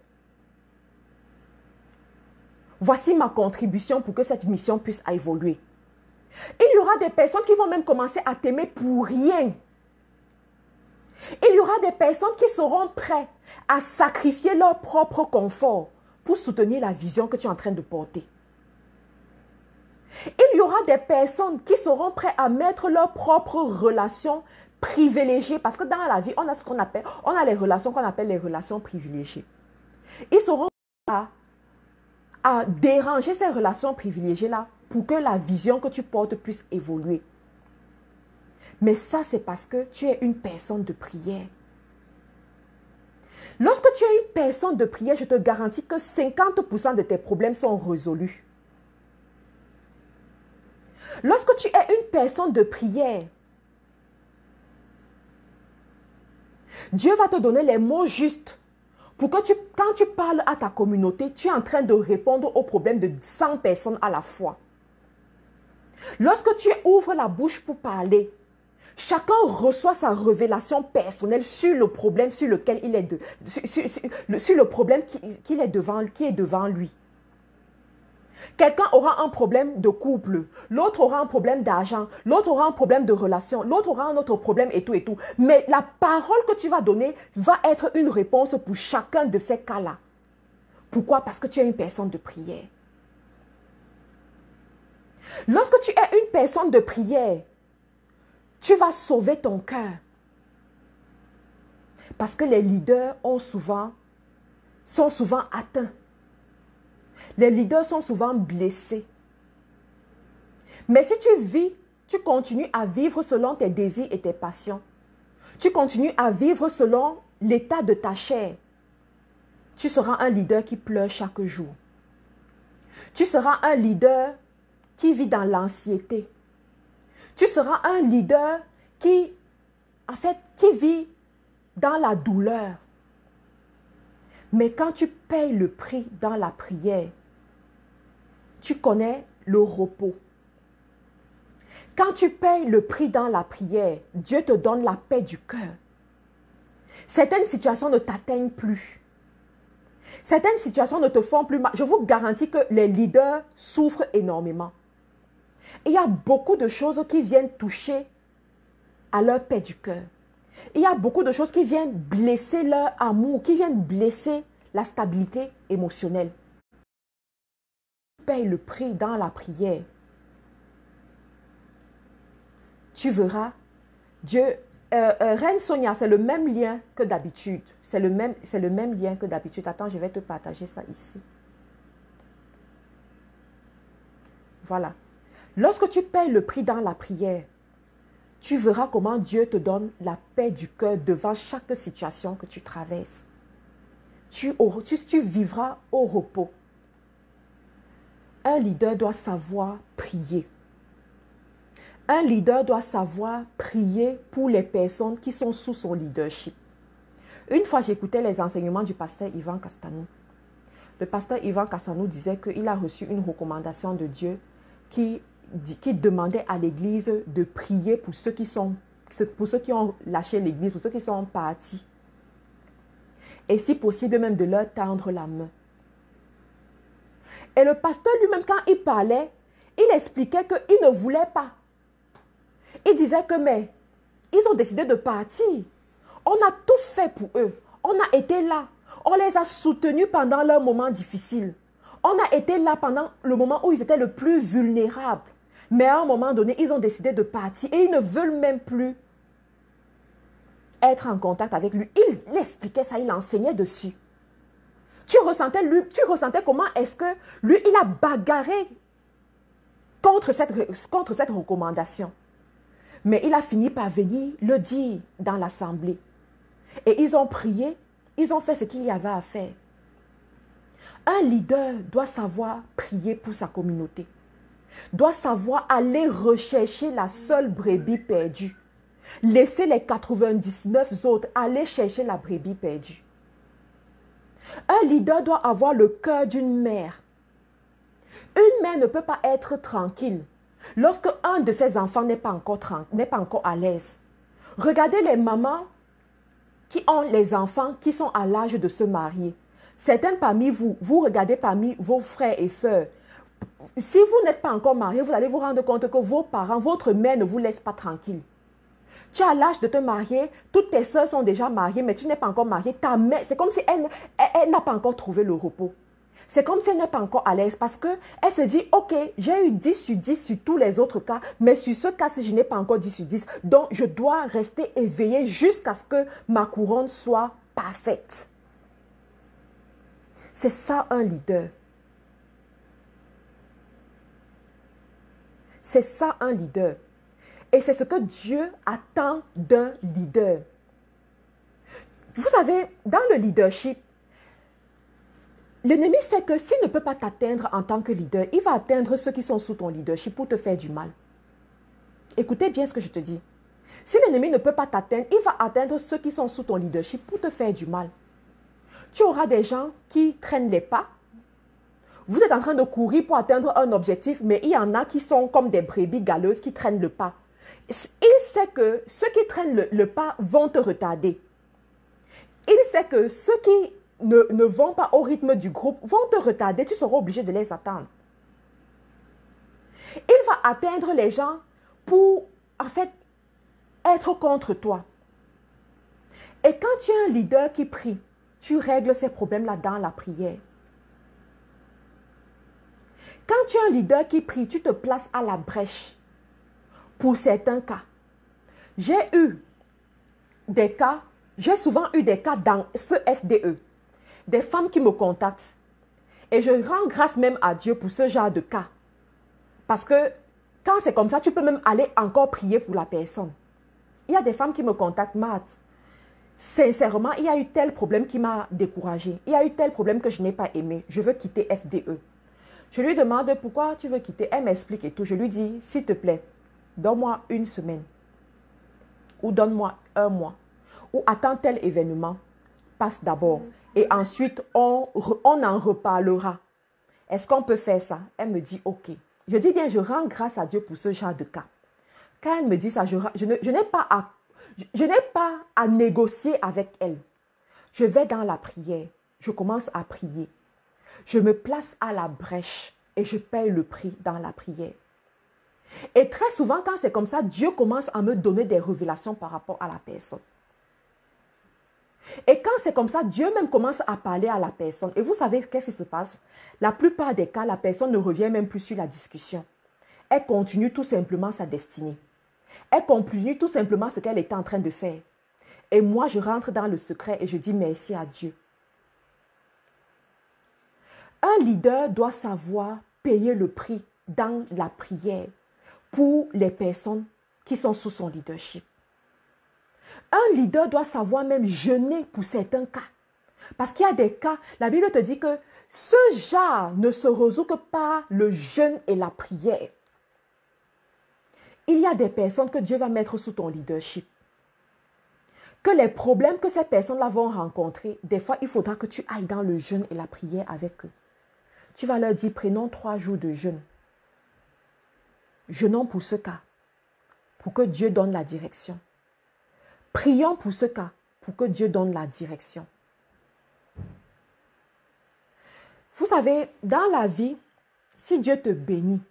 Speaker 1: voici ma contribution pour que cette mission puisse évoluer. Il y aura des personnes qui vont même commencer à t'aimer pour rien. Il y aura des personnes qui seront prêtes à sacrifier leur propre confort pour soutenir la vision que tu es en train de porter. Il y aura des personnes qui seront prêtes à mettre leurs propres relations privilégiées, parce que dans la vie, on a les relations qu'on appelle les relations privilégiées. Ils seront prêts à déranger ces relations privilégiées-là pour que la vision que tu portes puisse évoluer. Mais ça, c'est parce que tu es une personne de prière. Lorsque tu es une personne de prière, je te garantis que 50% de tes problèmes sont résolus. Lorsque tu es une personne de prière, Dieu va te donner les mots justes pour que quand tu parles à ta communauté, tu es en train de répondre aux problèmes de 100 personnes à la fois. Lorsque tu ouvres la bouche pour parler, chacun reçoit sa révélation personnelle sur le problème sur lequel il est sur le problème qui est devant lui. Quelqu'un aura un problème de couple, l'autre aura un problème d'argent, l'autre aura un problème de relation, l'autre aura un autre problème et tout et tout. Mais la parole que tu vas donner va être une réponse pour chacun de ces cas-là. Pourquoi? Parce que tu es une personne de prière. Lorsque tu es une personne de prière, tu vas sauver ton cœur. Parce que les leaders sont souvent atteints. Les leaders sont souvent blessés. Mais si tu continues à vivre selon tes désirs et tes passions, tu continues à vivre selon l'état de ta chair, tu seras un leader qui pleure chaque jour. Tu seras un leader qui vit dans l'anxiété. Tu seras un leader qui vit dans la douleur. Mais quand tu payes le prix dans la prière, tu connais le repos. Quand tu payes le prix dans la prière, Dieu te donne la paix du cœur. Certaines situations ne t'atteignent plus. Certaines situations ne te font plus mal. Je vous garantis que les leaders souffrent énormément. Et il y a beaucoup de choses qui viennent toucher à leur paix du cœur. Il y a beaucoup de choses qui viennent blesser leur amour, qui viennent blesser la stabilité émotionnelle. Tu payes le prix dans la prière. Tu verras, Dieu Reine Sonia, c'est le même lien que d'habitude. C'est le même lien que d'habitude. Attends, je vais te partager ça ici. Voilà. Lorsque tu payes le prix dans la prière, tu verras comment Dieu te donne la paix du cœur devant chaque situation que tu traverses. Tu vivras au repos. Un leader doit savoir prier. Un leader doit savoir prier pour les personnes qui sont sous son leadership. Une fois, j'écoutais les enseignements du pasteur Ivan Castanou. Le pasteur Ivan Castanou disait qu'il a reçu une recommandation de Dieu qui demandait à l'Église de prier pour ceux qui ont lâché l'Église, pour ceux qui sont partis. Et si possible, même de leur tendre la main. Et le pasteur lui-même, quand il parlait, il expliquait qu'il ne voulait pas. Il disait que, mais, ils ont décidé de partir. On a tout fait pour eux. On a été là. On les a soutenus pendant leurs moments difficiles. On a été là pendant le moment où ils étaient le plus vulnérables. Mais à un moment donné, ils ont décidé de partir et ils ne veulent même plus être en contact avec lui. Il expliquait ça, il enseignait dessus. Tu ressentais comment est-ce que lui, il a bagarré contre cette recommandation. Mais il a fini par venir le dire dans l'assemblée. Et ils ont prié, ils ont fait ce qu'il y avait à faire. Un leader doit savoir prier pour sa communauté. Doit savoir aller rechercher la seule brebis perdue. Laisser les 99 autres aller chercher la brebis perdue. Un leader doit avoir le cœur d'une mère. Une mère ne peut pas être tranquille lorsque un de ses enfants n'est pas encore à l'aise. Regardez les mamans qui ont les enfants qui sont à l'âge de se marier. Certaines parmi vous, vous regardez parmi vos frères et sœurs. Si vous n'êtes pas encore marié, vous allez vous rendre compte que vos parents, votre mère ne vous laisse pas tranquille. Tu as l'âge de te marier, toutes tes sœurs sont déjà mariées, mais tu n'es pas encore marié. Ta mère, c'est comme si elle n'a pas encore trouvé le repos. C'est comme si elle n'est pas encore à l'aise parce qu'elle se dit, ok, j'ai eu 10 sur 10 sur tous les autres cas, mais sur ce cas-ci, je n'ai pas encore 10 sur 10. Donc, je dois rester éveillée jusqu'à ce que ma couronne soit parfaite. C'est ça un leader. C'est ça un leader. Et c'est ce que Dieu attend d'un leader. Vous savez, dans le leadership, l'ennemi sait que s'il ne peut pas t'atteindre en tant que leader, il va atteindre ceux qui sont sous ton leadership pour te faire du mal. Écoutez bien ce que je te dis. Si l'ennemi ne peut pas t'atteindre, il va atteindre ceux qui sont sous ton leadership pour te faire du mal. Tu auras des gens qui traînent les pas. Vous êtes en train de courir pour atteindre un objectif, mais il y en a qui sont comme des brebis galeuses qui traînent le pas. Il sait que ceux qui traînent le pas vont te retarder. Il sait que ceux qui ne vont pas au rythme du groupe vont te retarder. Tu seras obligé de les attendre. Il va atteindre les gens pour, en fait, être contre toi. Et quand tu es un leader qui prie, tu règles ces problèmes-là dans la prière. Quand tu es un leader qui prie, tu te places à la brèche pour certains cas. J'ai souvent eu des cas dans ce FDE. Des femmes qui me contactent. Et je rends grâce même à Dieu pour ce genre de cas. Parce que quand c'est comme ça, tu peux même aller encore prier pour la personne. Il y a des femmes qui me contactent, Marthe. Sincèrement, il y a eu tel problème qui m'a découragée. Il y a eu tel problème que je n'ai pas aimé. Je veux quitter FDE. Je lui demande pourquoi tu veux quitter. Elle m'explique et tout. Je lui dis, s'il te plaît, donne-moi une semaine. Ou donne-moi un mois. Ou attends tel événement. Passe d'abord. Et ensuite, on en reparlera. Est-ce qu'on peut faire ça? Elle me dit, ok. Je dis bien, je rends grâce à Dieu pour ce genre de cas. Quand elle me dit ça, je n'ai pas à négocier avec elle. Je vais dans la prière. Je commence à prier. Je me place à la brèche et je paye le prix dans la prière. Et très souvent, quand c'est comme ça, Dieu commence à me donner des révélations par rapport à la personne. Et quand c'est comme ça, Dieu même commence à parler à la personne. Et vous savez qu'est-ce qui se passe? La plupart des cas, la personne ne revient même plus sur la discussion. Elle continue tout simplement sa destinée. Elle continue tout simplement ce qu'elle était en train de faire. Et moi, je rentre dans le secret et je dis merci à Dieu. Un leader doit savoir payer le prix dans la prière pour les personnes qui sont sous son leadership. Un leader doit savoir même jeûner pour certains cas. Parce qu'il y a des cas, la Bible te dit que ce genre ne se résout que par le jeûne et la prière. Il y a des personnes que Dieu va mettre sous ton leadership. Que les problèmes que ces personnes-là vont rencontrer, des fois, il faudra que tu ailles dans le jeûne et la prière avec eux. Tu vas leur dire, prenons 3 jours de jeûne. Jeûnons pour ce cas, pour que Dieu donne la direction. Prions pour ce cas, pour que Dieu donne la direction. Vous savez, dans la vie, si Dieu te bénit,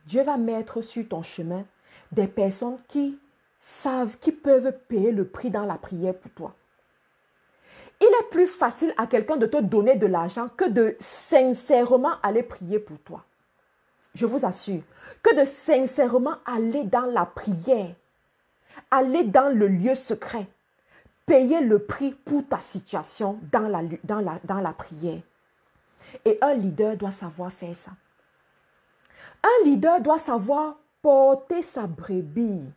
Speaker 1: Dieu va mettre sur ton chemin des personnes qui savent, qui peuvent payer le prix dans la prière pour toi. Il est plus facile à quelqu'un de te donner de l'argent que de sincèrement aller prier pour toi. Je vous assure que de sincèrement aller dans la prière, aller dans le lieu secret, payer le prix pour ta situation dans la prière. Et un leader doit savoir faire ça. Un leader doit savoir porter sa brebis.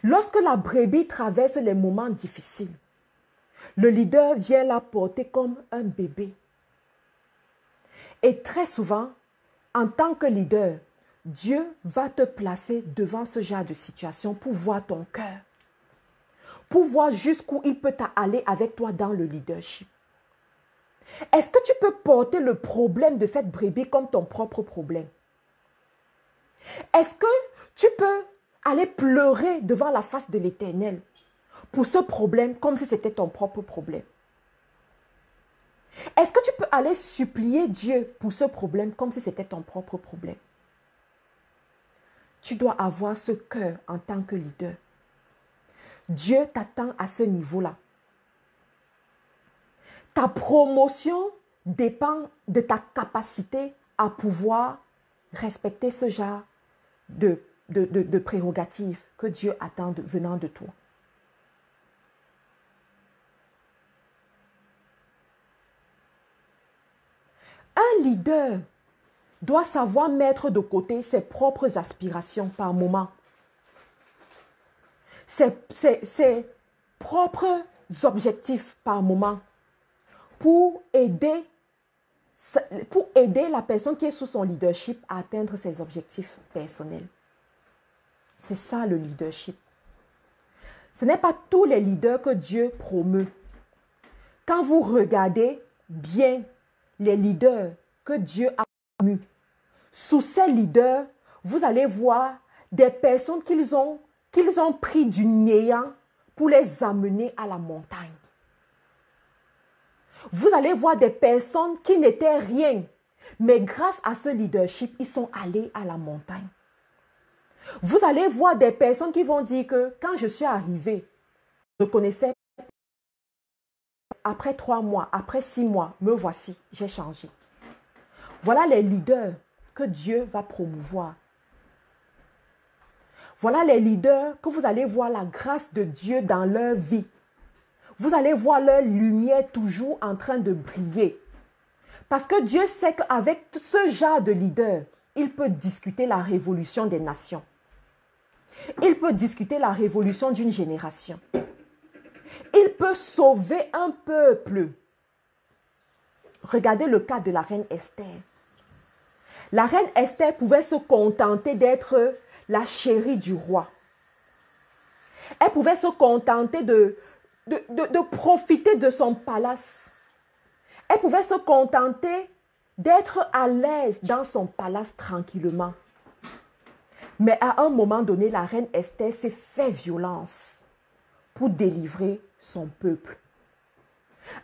Speaker 1: Lorsque la brebis traverse les moments difficiles, le leader vient la porter comme un bébé. Et très souvent, en tant que leader, Dieu va te placer devant ce genre de situation pour voir ton cœur, pour voir jusqu'où il peut aller avec toi dans le leadership. Est-ce que tu peux porter le problème de cette brebis comme ton propre problème? Est-ce que tu peux aller pleurer devant la face de l'Éternel pour ce problème comme si c'était ton propre problème? Est-ce que tu peux aller supplier Dieu pour ce problème comme si c'était ton propre problème? Tu dois avoir ce cœur en tant que leader. Dieu t'attend à ce niveau-là. Ta promotion dépend de ta capacité à pouvoir respecter ce genre de prérogatives que Dieu attend venant de toi. Un leader doit savoir mettre de côté ses propres aspirations par moment, ses propres objectifs par moment, pour aider la personne qui est sous son leadership à atteindre ses objectifs personnels. C'est ça le leadership. Ce n'est pas tous les leaders que Dieu promeut. Quand vous regardez bien les leaders que Dieu a promus, sous ces leaders, vous allez voir des personnes qu'ils ont pris du néant pour les amener à la montagne. Vous allez voir des personnes qui n'étaient rien, mais grâce à ce leadership, ils sont allés à la montagne. Vous allez voir des personnes qui vont dire que quand je suis arrivée, je connaissais, après 3 mois, après 6 mois, me voici, j'ai changé. Voilà les leaders que Dieu va promouvoir. Voilà les leaders que vous allez voir la grâce de Dieu dans leur vie. Vous allez voir leur lumière toujours en train de briller. Parce que Dieu sait qu'avec ce genre de leader, il peut discuter la révolution des nations. Il peut discuter la révolution d'une génération. Il peut sauver un peuple. Regardez le cas de la reine Esther. La reine Esther pouvait se contenter d'être la chérie du roi. Elle pouvait se contenter de profiter de son palace. Elle pouvait se contenter d'être à l'aise dans son palace tranquillement. Mais à un moment donné, la reine Esther s'est fait violence pour délivrer son peuple.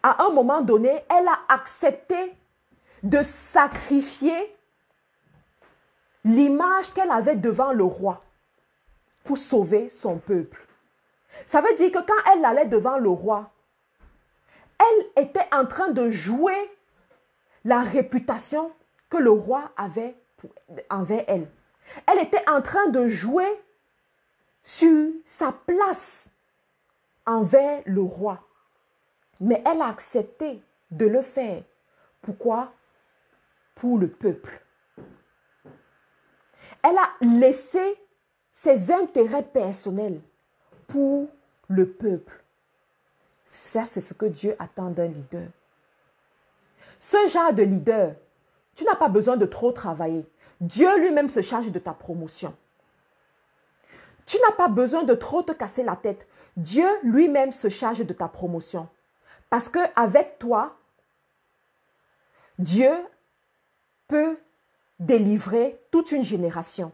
Speaker 1: À un moment donné, elle a accepté de sacrifier l'image qu'elle avait devant le roi pour sauver son peuple. Ça veut dire que quand elle allait devant le roi, elle était en train de jouer la réputation que le roi avait envers elle. Elle était en train de jouer sur sa place envers le roi. Mais elle a accepté de le faire. Pourquoi? Pour le peuple. Elle a laissé ses intérêts personnels pour le peuple. Ça, c'est ce que Dieu attend d'un leader. Ce genre de leader, tu n'as pas besoin de trop travailler. Dieu lui-même se charge de ta promotion. Tu n'as pas besoin de trop te casser la tête. Dieu lui-même se charge de ta promotion. Parce qu'avec toi, Dieu peut délivrer toute une génération.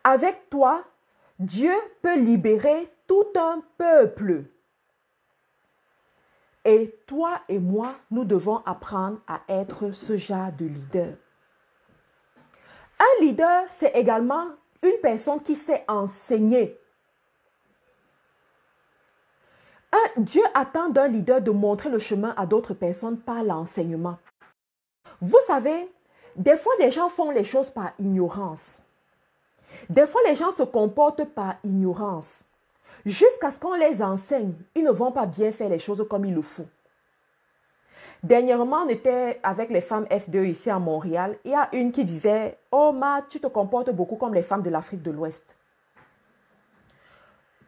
Speaker 1: Avec toi, Dieu peut libérer tout un peuple. Et toi et moi, nous devons apprendre à être ce genre de leader. Un leader, c'est également une personne qui sait enseigner. Dieu attend d'un leader de montrer le chemin à d'autres personnes par l'enseignement. Vous savez, des fois, les gens font les choses par ignorance. Des fois, les gens se comportent par ignorance. Jusqu'à ce qu'on les enseigne, ils ne vont pas bien faire les choses comme il le faut. Dernièrement, on était avec les femmes F2 ici à Montréal. Il y a une qui disait « Oh, Ma, tu te comportes beaucoup comme les femmes de l'Afrique de l'Ouest. »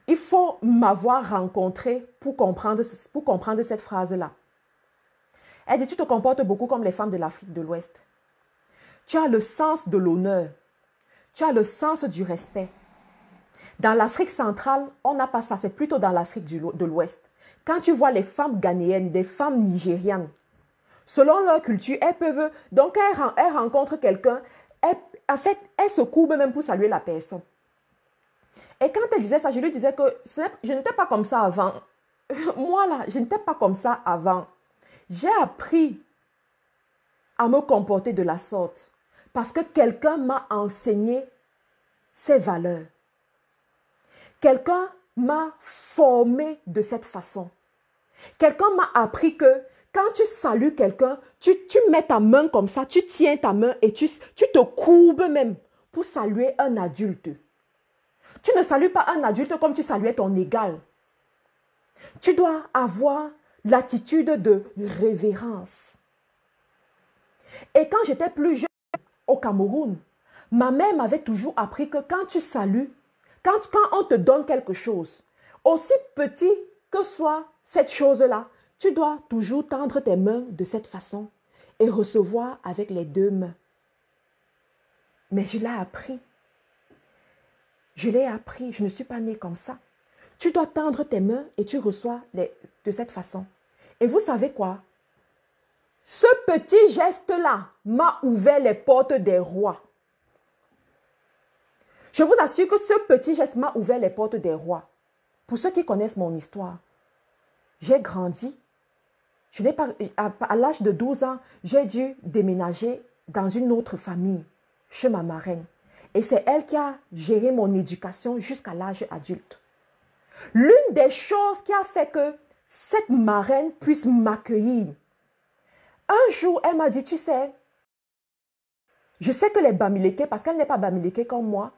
Speaker 1: Il faut m'avoir rencontré pour comprendre cette phrase-là. Elle dit « Tu te comportes beaucoup comme les femmes de l'Afrique de l'Ouest. Tu as le sens de l'honneur. Tu as le sens du respect. Dans l'Afrique centrale, on n'a pas ça. C'est plutôt dans l'Afrique de l'Ouest. Quand tu vois les femmes ghanéennes, des femmes nigérianes, selon leur culture, elles peuvent... Donc, elles rencontrent quelqu'un. En fait, elles se courbent même pour saluer la personne. Et quand elle disait ça, je lui disais que je n'étais pas comme ça avant. Moi, là, je n'étais pas comme ça avant. J'ai appris à me comporter de la sorte parce que quelqu'un m'a enseigné ces valeurs. Quelqu'un m'a formé de cette façon. Quelqu'un m'a appris que quand tu salues quelqu'un, tu mets ta main comme ça, tu tiens ta main et tu te courbes même pour saluer un adulte. Tu ne salues pas un adulte comme tu saluais ton égal. Tu dois avoir l'attitude de révérence. Et quand j'étais plus jeune au Cameroun, ma mère m'avait toujours appris que quand tu salues, quand on te donne quelque chose, aussi petit que soit cette chose-là, tu dois toujours tendre tes mains de cette façon et recevoir avec les deux mains. Mais je l'ai appris. Je l'ai appris, je ne suis pas née comme ça. Tu dois tendre tes mains et tu reçois de cette façon. Et vous savez quoi? Ce petit geste-là m'a ouvert les portes des rois. Je vous assure que ce petit geste m'a ouvert les portes des rois. Pour ceux qui connaissent mon histoire, j'ai grandi. À l'âge de 12 ans, j'ai dû déménager dans une autre famille, chez ma marraine. Et c'est elle qui a géré mon éducation jusqu'à l'âge adulte. L'une des choses qui a fait que cette marraine puisse m'accueillir, un jour, elle m'a dit, tu sais, je sais que les Bamileke, parce qu'elle n'est pas Bamileke comme moi,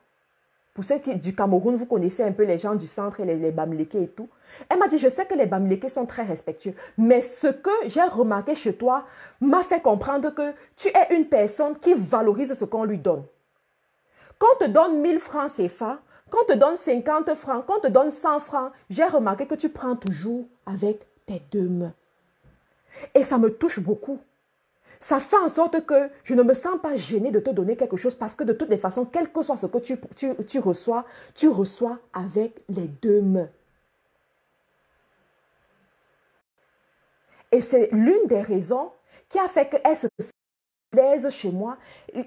Speaker 1: pour ceux du Cameroun, vous connaissez un peu les gens du centre et les Bamileke et tout. Elle m'a dit, je sais que les Bamileke sont très respectueux, mais ce que j'ai remarqué chez toi m'a fait comprendre que tu es une personne qui valorise ce qu'on lui donne. Qu'on te donne 1000 francs CFA, qu'on te donne 50 francs, qu'on te donne 100 francs, j'ai remarqué que tu prends toujours avec tes deux mains. Et ça me touche beaucoup. Ça fait en sorte que je ne me sens pas gênée de te donner quelque chose parce que de toutes les façons, quel que soit ce que tu reçois avec les deux mains. Et c'est l'une des raisons qui a fait qu'elle se sente à l'aise chez moi,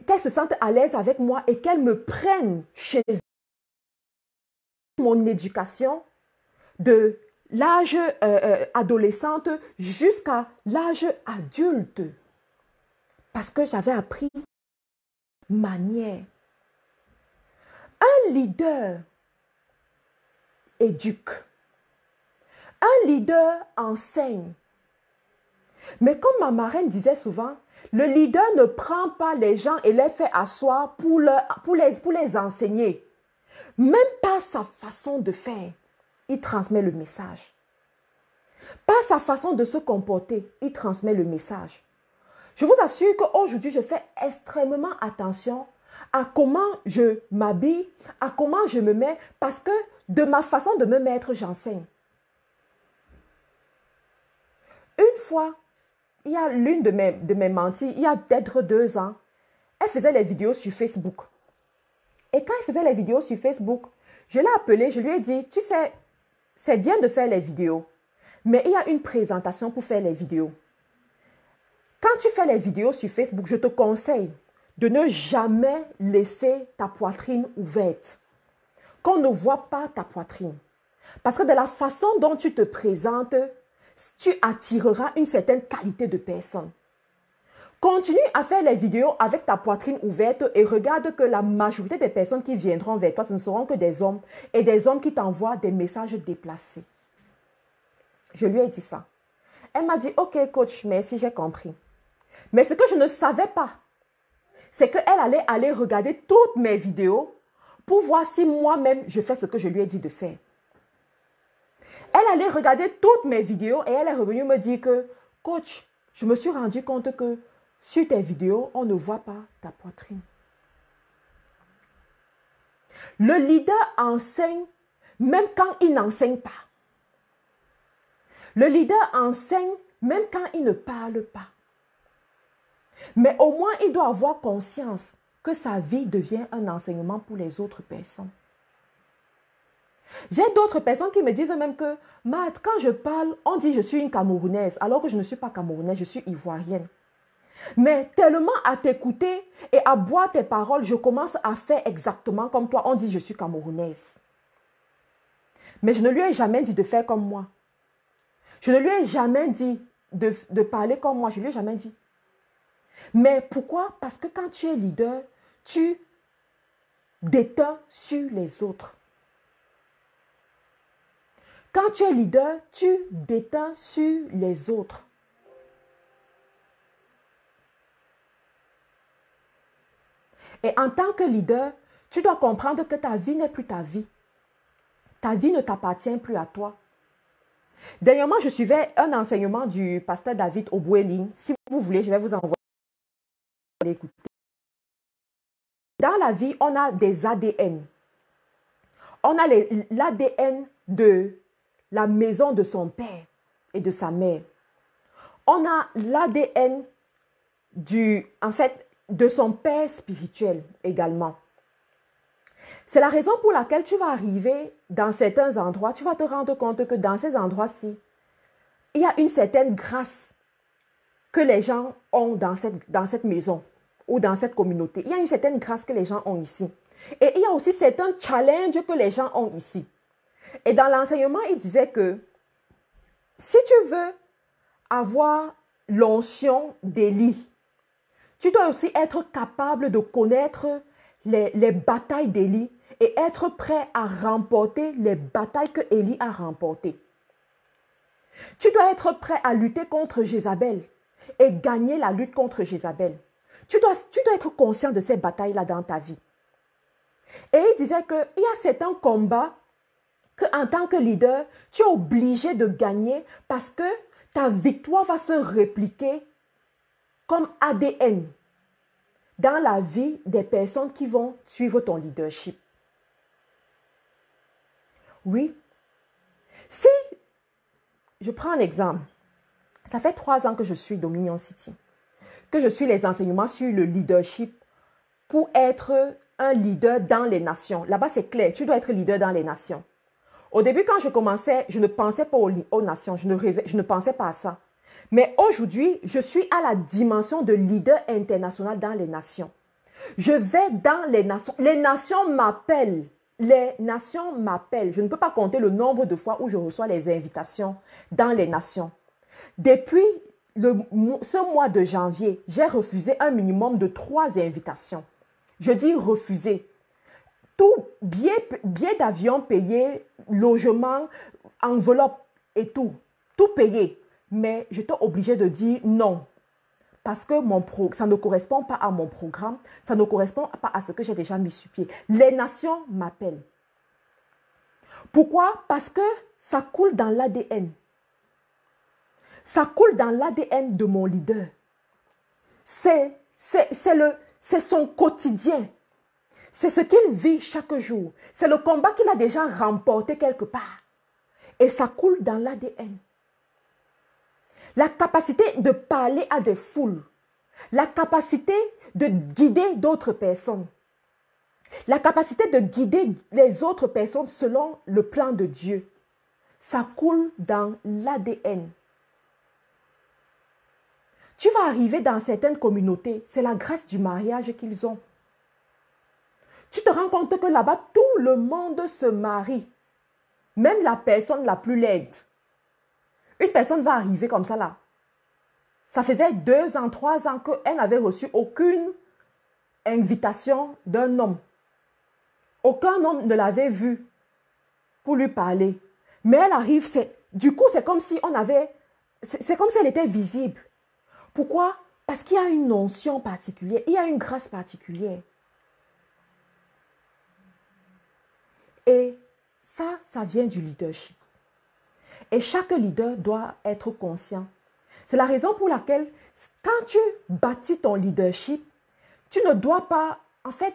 Speaker 1: qu'elle se sente à l'aise avec moi et qu'elle me prenne chez elle. Mon éducation de l'âge adolescente jusqu'à l'âge adulte. Parce que j'avais appris manière. Un leader éduque. Un leader enseigne. Mais comme ma marraine disait souvent, le leader ne prend pas les gens et les fait asseoir pour les enseigner. Même pas par sa façon de faire, il transmet le message. Par sa façon de se comporter, il transmet le message. Je vous assure qu'aujourd'hui, je fais extrêmement attention à comment je m'habille, à comment je me mets, parce que de ma façon de me mettre, j'enseigne. Une fois, il y a l'une de mes menties, il y a peut-être 2 ans, elle faisait les vidéos sur Facebook. Et quand elle faisait les vidéos sur Facebook, je l'ai appelée, je lui ai dit, tu sais, c'est bien de faire les vidéos, mais il y a une présentation pour faire les vidéos. Quand tu fais les vidéos sur Facebook, je te conseille de ne jamais laisser ta poitrine ouverte, qu'on ne voit pas ta poitrine. Parce que de la façon dont tu te présentes, tu attireras une certaine qualité de personne. Continue à faire les vidéos avec ta poitrine ouverte et regarde que la majorité des personnes qui viendront vers toi, ce ne seront que des hommes et des hommes qui t'envoient des messages déplacés. Je lui ai dit ça. Elle m'a dit, ok coach, merci, j'ai compris. Mais ce que je ne savais pas, c'est qu'elle allait aller regarder toutes mes vidéos pour voir si moi-même je fais ce que je lui ai dit de faire. Elle allait regarder toutes mes vidéos et elle est revenue me dire que, coach, je me suis rendu compte que sur tes vidéos, on ne voit pas ta poitrine. Le leader enseigne même quand il n'enseigne pas. Le leader enseigne même quand il ne parle pas. Mais au moins, il doit avoir conscience que sa vie devient un enseignement pour les autres personnes. J'ai d'autres personnes qui me disent même que, Matt, quand je parle, on dit que je suis une Camerounaise, alors que je ne suis pas Camerounaise, je suis ivoirienne. Mais tellement à t'écouter et à boire tes paroles, je commence à faire exactement comme toi. On dit que je suis Camerounaise. Mais je ne lui ai jamais dit de faire comme moi. Je ne lui ai jamais dit de parler comme moi. Je ne lui ai jamais dit. Mais pourquoi? Parce que quand tu es leader, tu déteins sur les autres. Quand tu es leader, tu déteins sur les autres. Et en tant que leader, tu dois comprendre que ta vie n'est plus ta vie. Ta vie ne t'appartient plus à toi. Dernièrement, je suivais un enseignement du pasteur David Oboueling. Si vous voulez, je vais vous envoyer l'écouter. Dans la vie, on a des ADN. On a l'ADN de la maison de son père et de sa mère. On a l'ADN de son père spirituel également. C'est la raison pour laquelle tu vas arriver dans certains endroits, tu vas te rendre compte que dans ces endroits-ci, il y a une certaine grâce que les gens ont dans cette maison ou dans cette communauté. Il y a une certaine grâce que les gens ont ici. Et il y a aussi certains challenges que les gens ont ici. Et dans l'enseignement, il disait que si tu veux avoir l'onction d'Élie, tu dois aussi être capable de connaître les batailles d'Élie et être prêt à remporter les batailles que Élie a remportées. Tu dois être prêt à lutter contre Jézabel et gagner la lutte contre Jézabel. Tu dois être conscient de ces batailles-là dans ta vie. Et il disait qu'il y a certains combats qu'en tant que leader, tu es obligé de gagner parce que ta victoire va se répliquer comme ADN dans la vie des personnes qui vont suivre ton leadership. Oui. Si, je prends un exemple, ça fait 3 ans que je suis Dominion City, que je suis les enseignements sur le leadership pour être un leader dans les nations. Là-bas, c'est clair, tu dois être leader dans les nations. Au début, quand je commençais, je ne pensais pas aux nations, je ne pensais pas à ça. Mais aujourd'hui, je suis à la dimension de leader international dans les nations. Je vais dans les nations. Les nations m'appellent. Les nations m'appellent. Je ne peux pas compter le nombre de fois où je reçois les invitations dans les nations. Depuis ce mois de janvier, j'ai refusé un minimum de 3 invitations. Je dis refuser. Tout, billet d'avion payé, logement, enveloppe et tout payé. Mais j'étais obligée de dire non. Parce que ça ne correspond pas à mon programme, ça ne correspond pas à ce que j'ai déjà mis sur pied. Les nations m'appellent. Pourquoi? Parce que ça coule dans l'ADN. Ça coule dans l'ADN de mon leader. C'est son quotidien. C'est ce qu'il vit chaque jour. C'est le combat qu'il a déjà remporté quelque part. Et ça coule dans l'ADN. La capacité de parler à des foules. La capacité de guider d'autres personnes. La capacité de guider les autres personnes selon le plan de Dieu. Ça coule dans l'ADN. Tu vas arriver dans certaines communautés, c'est la grâce du mariage qu'ils ont. Tu te rends compte que là-bas, tout le monde se marie. Même la personne la plus laide. Une personne va arriver comme ça là. Ça faisait 2 ans, 3 ans qu'elle n'avait reçu aucune invitation d'un homme. Aucun homme ne l'avait vue pour lui parler. Mais elle arrive, du coup, c'est comme si c'est comme si elle était visible. Pourquoi? Parce qu'il y a une onction particulière, il y a une grâce particulière. Et ça vient du leadership. Et chaque leader doit être conscient. C'est la raison pour laquelle, quand tu bâtis ton leadership, tu ne dois pas... En fait,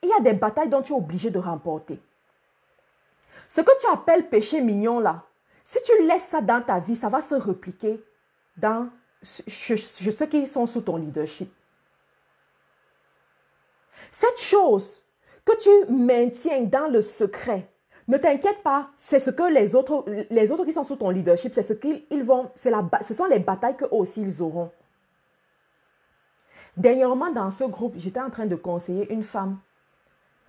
Speaker 1: il y a des batailles dont tu es obligé de remporter. Ce que tu appelles péché mignon là, si tu laisses ça dans ta vie, ça va se répliquer dans ceux qui sont sous ton leadership. Cette chose que tu maintiens dans le secret, ne t'inquiète pas, c'est ce que les autres qui sont sous ton leadership, c'est ce qu'ils vont, ce sont les batailles qu'eux aussi ils auront. Dernièrement, dans ce groupe, j'étais en train de conseiller une femme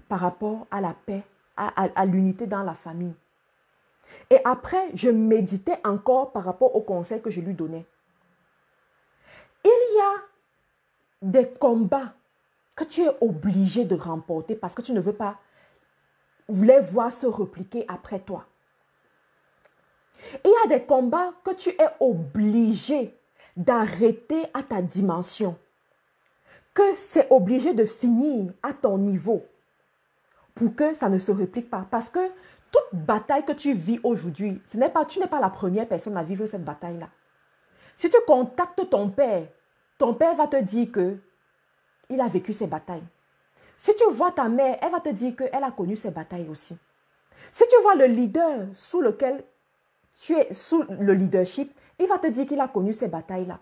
Speaker 1: par rapport à la paix, à l'unité dans la famille. Et après, je méditais encore par rapport aux conseils que je lui donnais. Il y a des combats que tu es obligé de remporter parce que tu ne veux pas les voir se repliquer après toi. Il y a des combats que tu es obligé d'arrêter à ta dimension, que c'est obligé de finir à ton niveau pour que ça ne se réplique pas. Parce que toute bataille que tu vis aujourd'hui, tu n'es pas la première personne à vivre cette bataille-là. Si tu contactes ton père va te dire qu'il a vécu ces batailles. Si tu vois ta mère, elle va te dire qu'elle a connu ces batailles aussi. Si tu vois le leader sous lequel tu es, sous le leadership, il va te dire qu'il a connu ces batailles-là.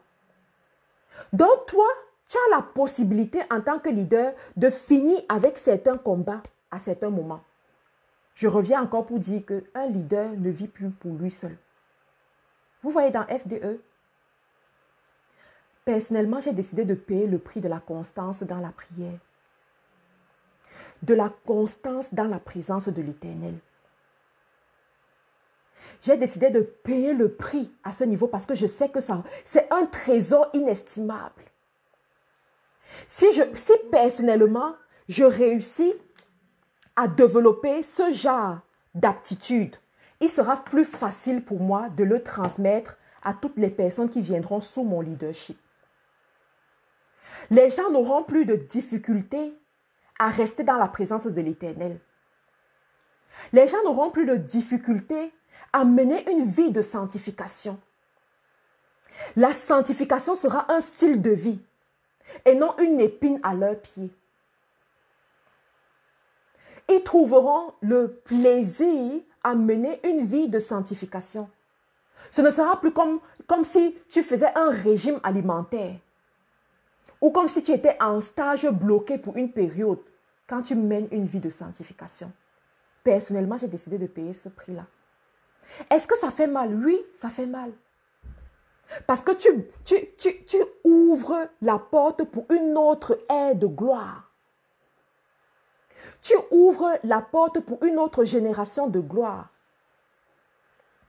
Speaker 1: Donc toi, tu as la possibilité en tant que leader de finir avec certains combats à certains moments. Je reviens encore pour dire qu'un leader ne vit plus pour lui seul. Vous voyez dans FDE, personnellement, j'ai décidé de payer le prix de la constance dans la prière. De la constance dans la présence de l'Éternel. J'ai décidé de payer le prix à ce niveau parce que je sais que c'est un trésor inestimable. Si personnellement, je réussis à développer ce genre d'aptitude, il sera plus facile pour moi de le transmettre à toutes les personnes qui viendront sous mon leadership. Les gens n'auront plus de difficultés à rester dans la présence de l'Éternel. Les gens n'auront plus de difficultés à mener une vie de sanctification. La sanctification sera un style de vie et non une épine à leurs pieds. Ils trouveront le plaisir à mener une vie de sanctification. Ce ne sera plus comme si tu faisais un régime alimentaire ou comme si tu étais en stage bloqué pour une période quand tu mènes une vie de sanctification. Personnellement, j'ai décidé de payer ce prix-là. Est-ce que ça fait mal? Oui, ça fait mal. Parce que tu ouvres la porte pour une autre ère de gloire. Tu ouvres la porte pour une autre génération de gloire.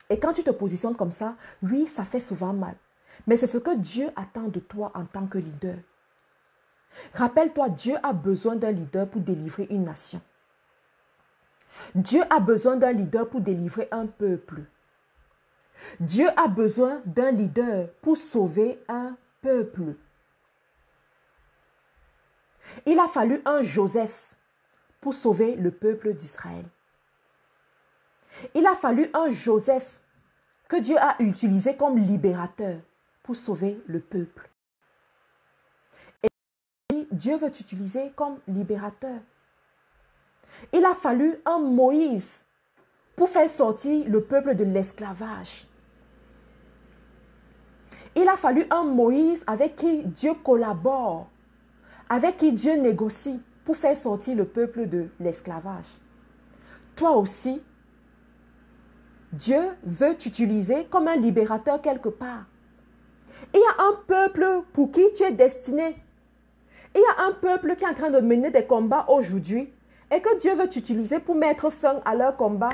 Speaker 1: Et quand tu te positionnes comme ça, oui, ça fait souvent mal. Mais c'est ce que Dieu attend de toi en tant que leader. Rappelle-toi, Dieu a besoin d'un leader pour délivrer une nation. Dieu a besoin d'un leader pour délivrer un peuple. Dieu a besoin d'un leader pour sauver un peuple. Il a fallu un Joseph pour sauver le peuple d'Israël. Il a fallu un Joseph que Dieu a utilisé comme libérateur pour sauver le peuple. Et Dieu veut t'utiliser comme libérateur. Il a fallu un Moïse pour faire sortir le peuple de l'esclavage. Il a fallu un Moïse avec qui Dieu collabore, avec qui Dieu négocie pour faire sortir le peuple de l'esclavage. Toi aussi, Dieu veut t'utiliser comme un libérateur quelque part. Il y a un peuple pour qui tu es destiné. Il y a un peuple qui est en train de mener des combats aujourd'hui et que Dieu veut t'utiliser pour mettre fin à leur combat.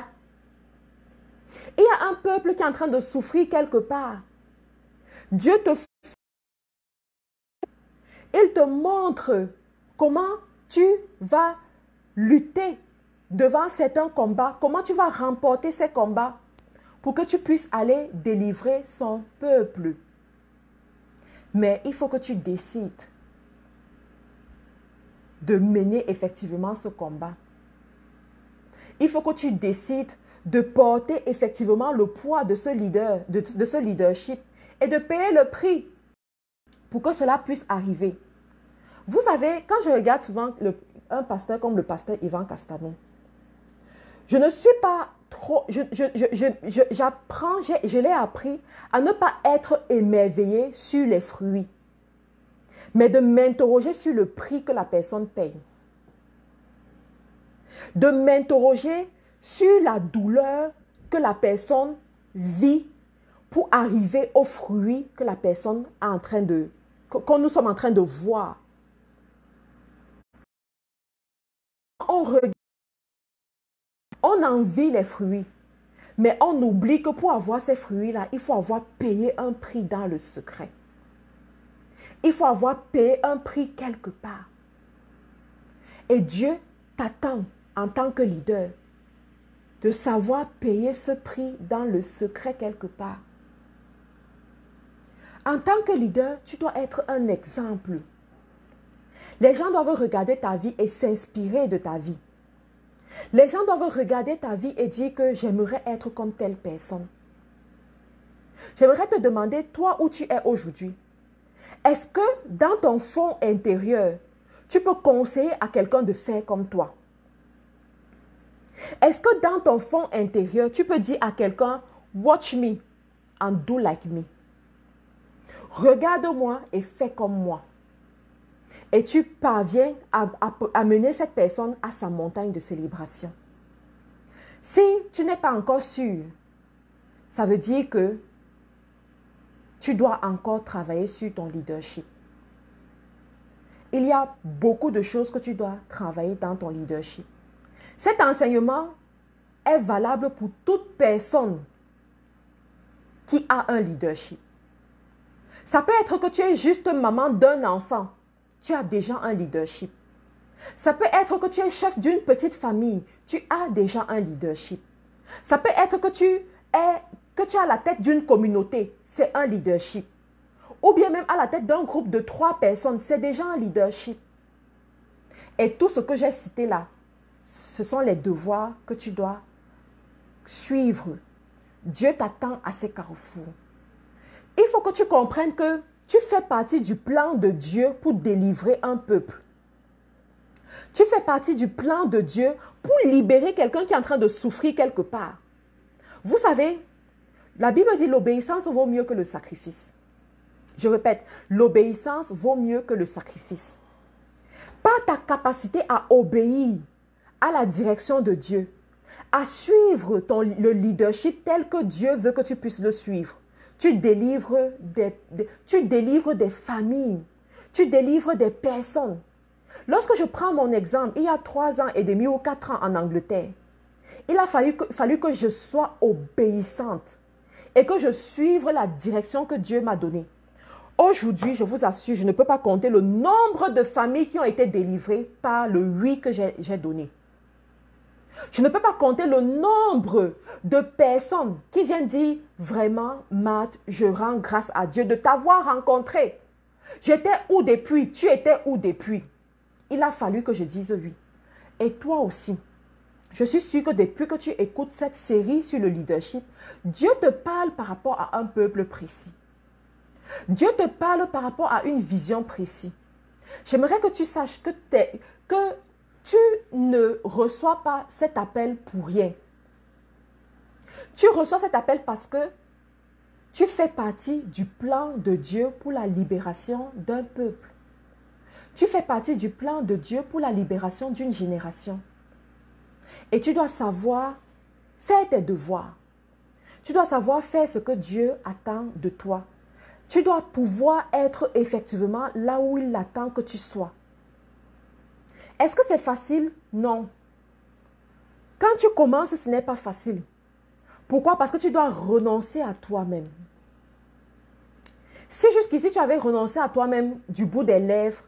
Speaker 1: Il y a un peuple qui est en train de souffrir quelque part. Dieu il te montre comment tu vas lutter devant certains combats, comment tu vas remporter ces combats pour que tu puisses aller délivrer son peuple. Mais il faut que tu décides de mener effectivement ce combat. Il faut que tu décides de porter effectivement le poids de ce leader, de ce leadership et de payer le prix pour que cela puisse arriver. Vous savez, quand je regarde souvent un pasteur comme le pasteur Yvan Castano, je ne suis pas trop, j'apprends, je l'ai appris à ne pas être émerveillé sur les fruits, mais de m'interroger sur le prix que la personne paye. De m'interroger sur la douleur que la personne vit pour arriver aux fruits que la personne est en train de, que nous sommes en train de voir. On envie les fruits, mais on oublie que pour avoir ces fruits-là, il faut avoir payé un prix dans le secret. Il faut avoir payé un prix quelque part. Et Dieu t'attend en tant que leader de savoir payer ce prix dans le secret quelque part. En tant que leader, tu dois être un exemple. Les gens doivent regarder ta vie et s'inspirer de ta vie. Les gens doivent regarder ta vie et dire que j'aimerais être comme telle personne. J'aimerais te demander, toi où tu es aujourd'hui, est-ce que dans ton fond intérieur, tu peux conseiller à quelqu'un de faire comme toi? Est-ce que dans ton fond intérieur, tu peux dire à quelqu'un, watch me and do like me? Regarde-moi et fais comme moi. Et tu parviens à mener cette personne à sa montagne de célébration. Si tu n'es pas encore sûr, ça veut dire que tu dois encore travailler sur ton leadership. Il y a beaucoup de choses que tu dois travailler dans ton leadership. Cet enseignement est valable pour toute personne qui a un leadership. Ça peut être que tu es juste maman d'un enfant. Tu as déjà un leadership. Ça peut être que tu es chef d'une petite famille. Tu as déjà un leadership. Ça peut être que tu as la tête d'une communauté. C'est un leadership. Ou bien même à la tête d'un groupe de 3 personnes. C'est déjà un leadership. Et tout ce que j'ai cité là, ce sont les devoirs que tu dois suivre. Dieu t'attend à ces carrefours. Il faut que tu comprennes que tu fais partie du plan de Dieu pour délivrer un peuple. Tu fais partie du plan de Dieu pour libérer quelqu'un qui est en train de souffrir quelque part. Vous savez, la Bible dit l'obéissance vaut mieux que le sacrifice. Je répète, l'obéissance vaut mieux que le sacrifice. Par ta capacité à obéir à la direction de Dieu, à suivre le leadership tel que Dieu veut que tu puisses le suivre, tu délivres des familles, tu délivres des personnes. Lorsque je prends mon exemple, il y a 3 ans et demi ou 4 ans en Angleterre, il a fallu que je sois obéissante et que je suive la direction que Dieu m'a donnée. Aujourd'hui, je vous assure, je ne peux pas compter le nombre de familles qui ont été délivrées par le oui que j'ai donné. Je ne peux pas compter le nombre de personnes qui viennent dire vraiment, Marthe, je rends grâce à Dieu de t'avoir rencontré. J'étais où depuis? Tu étais où depuis? Il a fallu que je dise oui. Et toi aussi, Je suis sûre que depuis que tu écoutes cette série sur le leadership, Dieu te parle par rapport à un peuple précis. Dieu te parle par rapport à une vision précise. J'aimerais que tu saches que tu ne reçois pas cet appel pour rien. Tu reçois cet appel parce que tu fais partie du plan de Dieu pour la libération d'un peuple. Tu fais partie du plan de Dieu pour la libération d'une génération. Et tu dois savoir faire tes devoirs. Tu dois savoir faire ce que Dieu attend de toi. Tu dois pouvoir être effectivement là où il attend que tu sois. Est-ce que c'est facile? Non. Quand tu commences, ce n'est pas facile. Pourquoi? Parce que tu dois renoncer à toi-même. Si jusqu'ici tu avais renoncé à toi-même du bout des lèvres,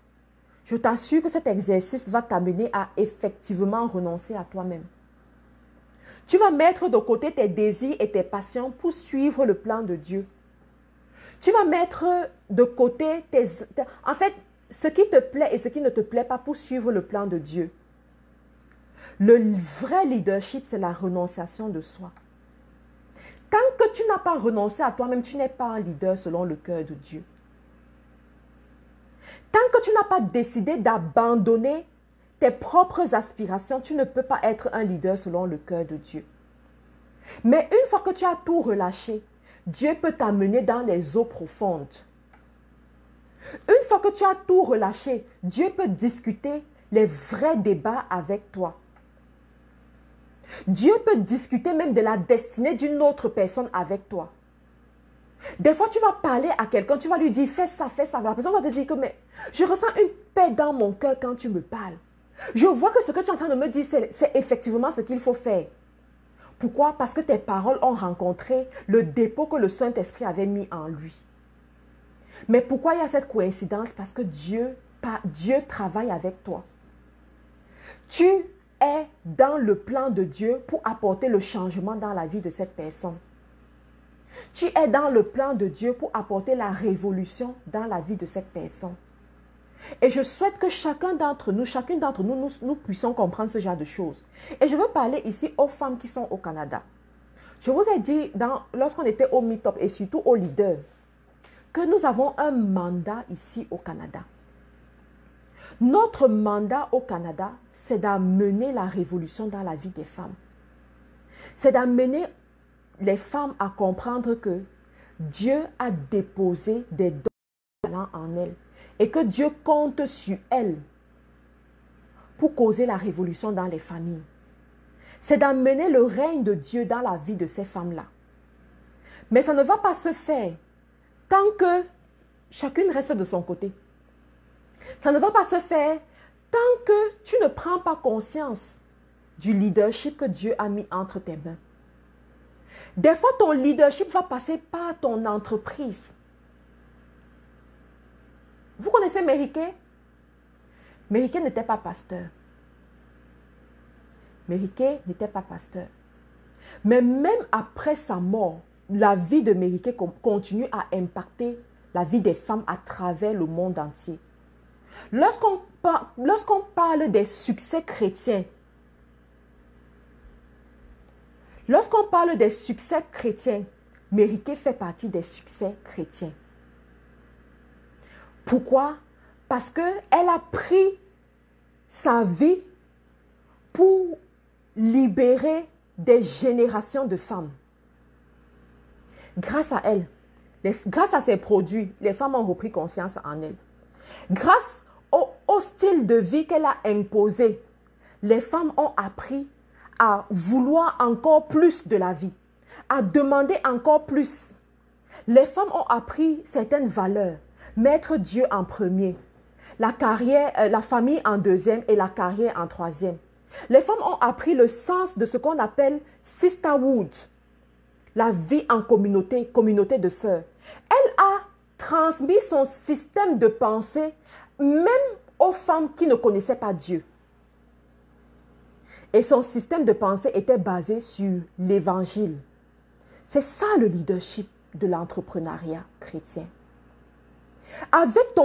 Speaker 1: je t'assure que cet exercice va t'amener à effectivement renoncer à toi-même. Tu vas mettre de côté tes désirs et tes passions pour suivre le plan de Dieu. Tu vas mettre de côté en fait, ce qui te plaît et ce qui ne te plaît pas pour suivre le plan de Dieu. Le vrai leadership, c'est la renonciation de soi. Tant que tu n'as pas renoncé à toi-même, tu n'es pas un leader selon le cœur de Dieu. Tant que tu n'as pas décidé d'abandonner tes propres aspirations, tu ne peux pas être un leader selon le cœur de Dieu. Mais une fois que tu as tout relâché, Dieu peut t'amener dans les eaux profondes. Une fois que tu as tout relâché, Dieu peut discuter les vrais débats avec toi. Dieu peut discuter même de la destinée d'une autre personne avec toi. Des fois, tu vas parler à quelqu'un, tu vas lui dire, fais ça, fais ça. La personne va te dire que, mais je ressens une paix dans mon cœur quand tu me parles. Je vois que ce que tu es en train de me dire, c'est effectivement ce qu'il faut faire. Pourquoi? Parce que tes paroles ont rencontré le dépôt que le Saint-Esprit avait mis en lui. Mais pourquoi il y a cette coïncidence? Parce que Dieu travaille avec toi. Tu es dans le plan de Dieu pour apporter le changement dans la vie de cette personne. Tu es dans le plan de Dieu pour apporter la révolution dans la vie de cette personne. Et je souhaite que chacune d'entre nous, nous puissions comprendre ce genre de choses. Et je veux parler ici aux femmes qui sont au Canada. Je vous ai dit, lorsqu'on était au Meetup et surtout aux leaders, que nous avons un mandat ici au Canada. Notre mandat au Canada, c'est d'amener la révolution dans la vie des femmes. C'est d'amener les femmes à comprendre que Dieu a déposé des dons de talent en elles et que Dieu compte sur elles pour causer la révolution dans les familles. C'est d'amener le règne de Dieu dans la vie de ces femmes-là. Mais ça ne va pas se faire tant que chacune reste de son côté. Ça ne va pas se faire tant que tu ne prends pas conscience du leadership que Dieu a mis entre tes mains. Des fois, ton leadership va passer par ton entreprise. Vous connaissez Mériké? Mériké n'était pas pasteur. Mériké n'était pas pasteur. Mais même après sa mort, la vie de Mériké continue à impacter la vie des femmes à travers le monde entier. Lorsqu'on parle des succès chrétiens, Mériké fait partie des succès chrétiens. Pourquoi? Parce qu'elle a pris sa vie pour libérer des générations de femmes. Grâce à elle, grâce à ses produits, les femmes ont repris conscience en elle. Grâce au style de vie qu'elle a imposé, les femmes ont appris à vouloir encore plus de la vie, à demander encore plus. Les femmes ont appris certaines valeurs, mettre Dieu en premier, la famille en deuxième et la carrière en troisième. Les femmes ont appris le sens de ce qu'on appelle sisterhood, la vie en communauté, communauté de sœurs. Elle a transmis son système de pensée même aux femmes qui ne connaissaient pas Dieu. Et son système de pensée était basé sur l'évangile. C'est ça le leadership de l'entrepreneuriat chrétien. Avec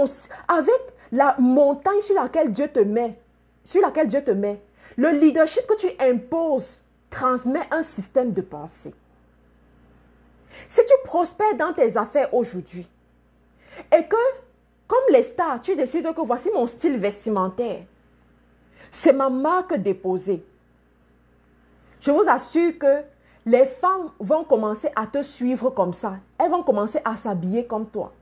Speaker 1: la montagne sur laquelle Dieu te met, Le leadership que tu imposes transmet un système de pensée. Si tu prospères dans tes affaires aujourd'hui et que, comme les stars, tu décides que voici mon style vestimentaire, c'est ma marque déposée, je vous assure que les femmes vont commencer à te suivre comme ça. Elles vont commencer à s'habiller comme toi.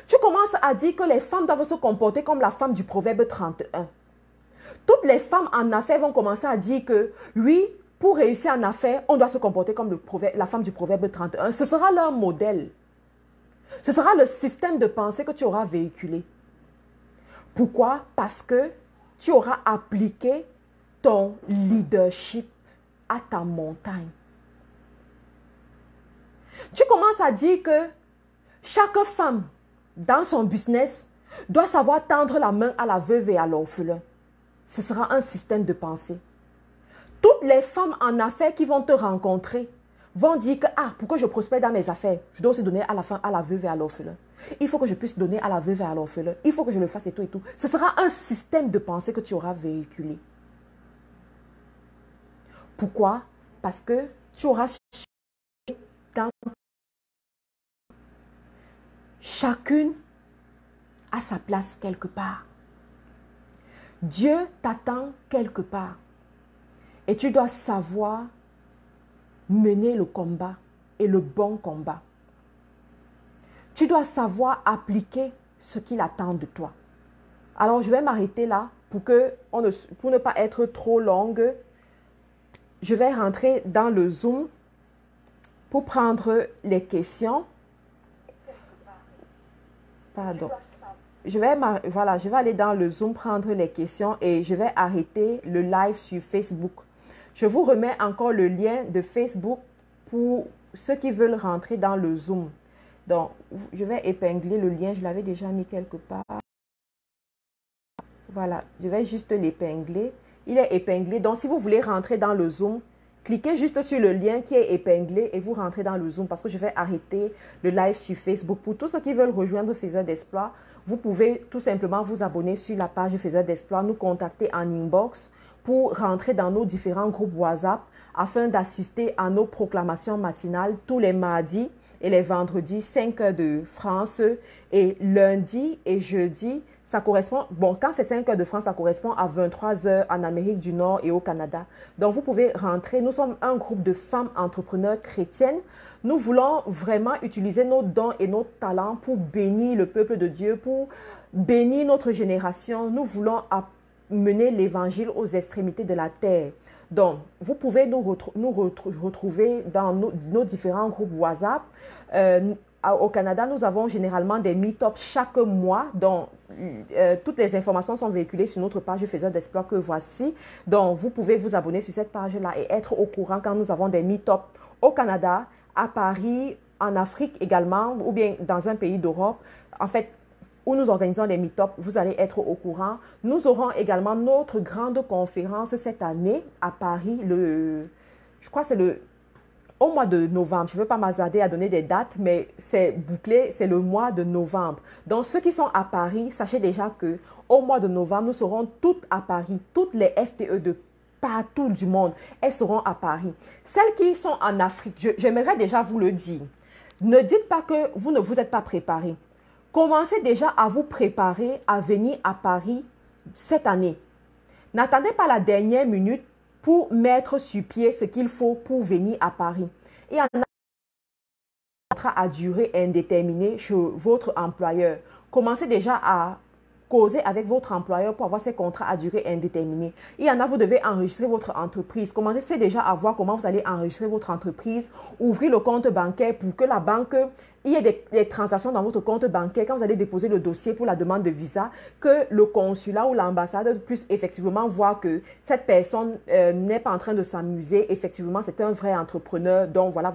Speaker 1: Tu commences à dire que les femmes doivent se comporter comme la femme du proverbe 31. Toutes les femmes en affaires vont commencer à dire que oui, pour réussir en affaires, on doit se comporter comme la femme du proverbe 31. Ce sera leur modèle. Ce sera le système de pensée que tu auras véhiculé. Pourquoi? Parce que tu auras appliqué ton leadership à ta montagne. Tu commences à dire que chaque femme dans son business doit savoir tendre la main à la veuve et à l'orphelin. Ce sera un système de pensée. Toutes les femmes en affaires qui vont te rencontrer vont dire que pourquoi je prospère dans mes affaires, je dois aussi donner à la fin à la veuve et à l'orphelin. Il faut que je puisse donner à la veuve et à l'orphelin. Il faut que je le fasse et tout et tout. Ce sera un système de pensée que tu auras véhiculé. Pourquoi? Parce que tu auras dans chacune à sa place quelque part. Dieu t'attend quelque part. Et tu dois savoir mener le combat et le bon combat. Tu dois savoir appliquer ce qu'il attend de toi. Alors, je vais m'arrêter là pour ne pas être trop longue. Je vais rentrer dans le Zoom pour prendre les questions. Pardon. Je vais aller dans le Zoom prendre les questions et je vais arrêter le live sur Facebook. Je vous remets encore le lien de Facebook pour ceux qui veulent rentrer dans le Zoom. Donc, je vais épingler le lien. Je l'avais déjà mis quelque part. Voilà, je vais juste l'épingler. Il est épinglé. Donc, si vous voulez rentrer dans le Zoom, cliquez juste sur le lien qui est épinglé et vous rentrez dans le Zoom parce que je vais arrêter le live sur Facebook. Pour tous ceux qui veulent rejoindre Faiseurs d'Exploit, vous pouvez tout simplement vous abonner sur la page Faiseurs d'Exploit, nous contacter en inbox pour rentrer dans nos différents groupes WhatsApp afin d'assister à nos proclamations matinales tous les mardis et les vendredis, 5 heures de France et lundi et jeudi. Ça correspond, quand c'est 5 heures de France, ça correspond à 23 heures en Amérique du Nord et au Canada. Donc, vous pouvez rentrer. Nous sommes un groupe de femmes entrepreneurs chrétiennes. Nous voulons vraiment utiliser nos dons et nos talents pour bénir le peuple de Dieu, pour bénir notre génération. Nous voulons mener l'évangile aux extrémités de la terre. Donc, vous pouvez nous retrouver dans nos différents groupes WhatsApp. Au Canada, nous avons généralement des meet-ups chaque mois. Donc, toutes les informations sont véhiculées sur notre page Faiseurs d'Exploit que voici. Donc, vous pouvez vous abonner sur cette page-là et être au courant quand nous avons des meet-ups au Canada, à Paris, en Afrique également, ou bien dans un pays d'Europe. En fait, où nous organisons les meet-ups, vous allez être au courant. Nous aurons également notre grande conférence cette année à Paris, je crois que c'est au mois de novembre. Je ne veux pas m'hasarder à donner des dates, mais c'est bouclé, c'est le mois de novembre. Donc, ceux qui sont à Paris, sachez déjà qu'au mois de novembre, nous serons toutes à Paris. Toutes les FTE de partout du monde, elles seront à Paris. Celles qui sont en Afrique, j'aimerais déjà vous le dire. Ne dites pas que vous ne vous êtes pas préparés. Commencez déjà à vous préparer à venir à Paris cette année. N'attendez pas la dernière minute pour mettre sur pied ce qu'il faut pour venir à Paris. Et en a un contrat à durée indéterminée chez votre employeur. Commencez déjà à causer avec votre employeur pour avoir ces contrats à durée indéterminée. Il y en a, vous devez enregistrer votre entreprise. Commencez déjà à voir comment vous allez enregistrer votre entreprise, ouvrir le compte bancaire pour que la banque, il y ait des transactions dans votre compte bancaire. Quand vous allez déposer le dossier pour la demande de visa, que le consulat ou l'ambassade puisse effectivement voir que cette personne n'est pas en train de s'amuser. Effectivement, c'est un vrai entrepreneur. Donc, voilà.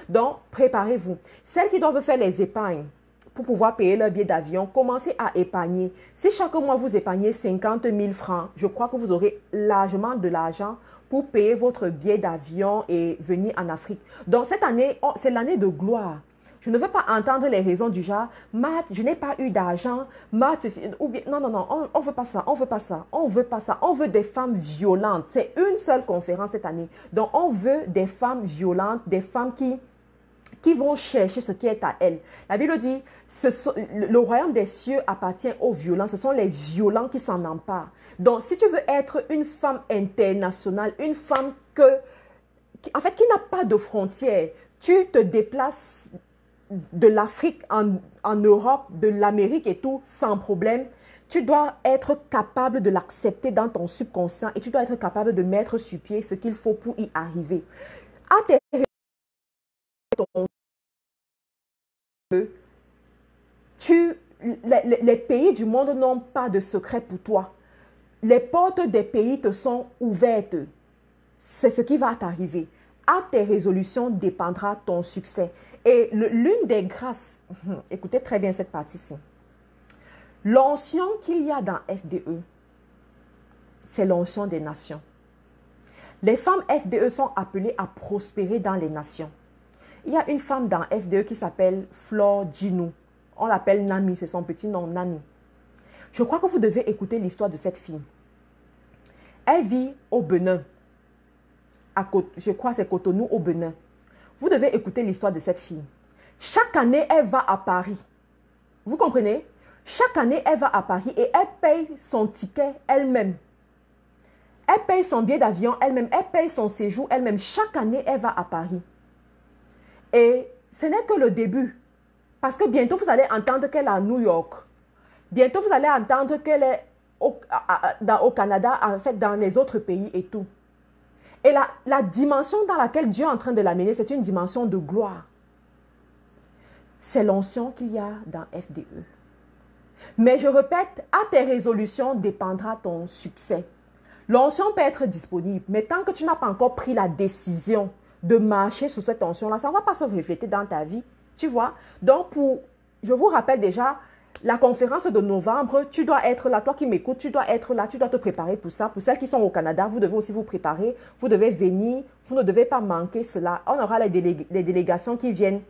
Speaker 1: Donc, préparez-vous. Celles qui doivent faire les épargnes, pour pouvoir payer leur billet d'avion, commencez à épargner. Si chaque mois vous épargnez 50 000 francs, je crois que vous aurez largement de l'argent pour payer votre billet d'avion et venir en Afrique. Donc cette année, c'est l'année de gloire. Je ne veux pas entendre les raisons du genre, Matt, je n'ai pas eu d'argent, Matt, ou bien, non, non, non, on ne veut pas ça, on ne veut pas ça, on ne veut pas ça. On veut des femmes violentes. C'est une seule conférence cette année. Donc, on veut des femmes violentes, des femmes qui vont chercher ce qui est à elles. La Bible dit, le royaume des cieux appartient aux violents. Ce sont les violents qui s'en emparent. Donc, si tu veux être une femme internationale, une femme en fait, qui n'a pas de frontières, tu te déplaces de l'Afrique en Europe, de l'Amérique et tout, sans problème. Tu dois être capable de l'accepter dans ton subconscient et tu dois être capable de mettre sur pied ce qu'il faut pour y arriver. À tes les pays du monde n'ont pas de secret pour toi. Les portes des pays te sont ouvertes. C'est ce qui va t'arriver. À tes résolutions dépendra ton succès. Et l'une des grâces, écoutez très bien cette partie-ci. L'onction qu'il y a dans FDE, c'est l'onction des nations. Les femmes FDE sont appelées à prospérer dans les nations. Il y a une femme dans FDE qui s'appelle Flore Djinou. On l'appelle Nami, c'est son petit nom, Nami. Je crois que vous devez écouter l'histoire de cette fille. Elle vit au Bénin. Je crois que c'est Cotonou au Bénin. Vous devez écouter l'histoire de cette fille. Chaque année, elle va à Paris. Vous comprenez? Chaque année, elle va à Paris et elle paye son ticket elle-même. Elle paye son billet d'avion elle-même. Elle paye son séjour elle-même. Chaque année, elle va à Paris. Et ce n'est que le début. Parce que bientôt, vous allez entendre qu'elle est à New York. Bientôt, vous allez entendre qu'elle est au Canada, en fait, dans les autres pays et tout. Et la dimension dans laquelle Dieu est en train de l'amener, c'est une dimension de gloire. C'est l'onction qu'il y a dans FDE. Mais je répète, à tes résolutions dépendra ton succès. L'onction peut être disponible, mais tant que tu n'as pas encore pris la décision de marcher sous cette onction-là, ça ne va pas se refléter dans ta vie. Tu vois? Donc, je vous rappelle déjà, la conférence de novembre, tu dois être là. Toi qui m'écoutes, tu dois être là. Tu dois te préparer pour ça. Pour celles qui sont au Canada, vous devez aussi vous préparer. Vous devez venir. Vous ne devez pas manquer cela. On aura les délégations qui viennent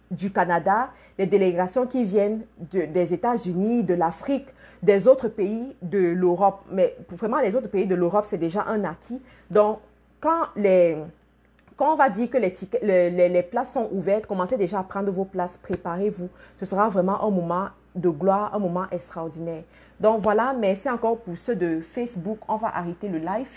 Speaker 1: du Canada, les délégations qui viennent des États-Unis, de l'Afrique, des autres pays de l'Europe. Mais vraiment, les autres pays de l'Europe, c'est déjà un acquis. Donc, quand on va dire que les places sont ouvertes, commencez déjà à prendre vos places, préparez-vous. Ce sera vraiment un moment de gloire, un moment extraordinaire. Donc voilà, merci encore pour ceux de Facebook. On va arrêter le live.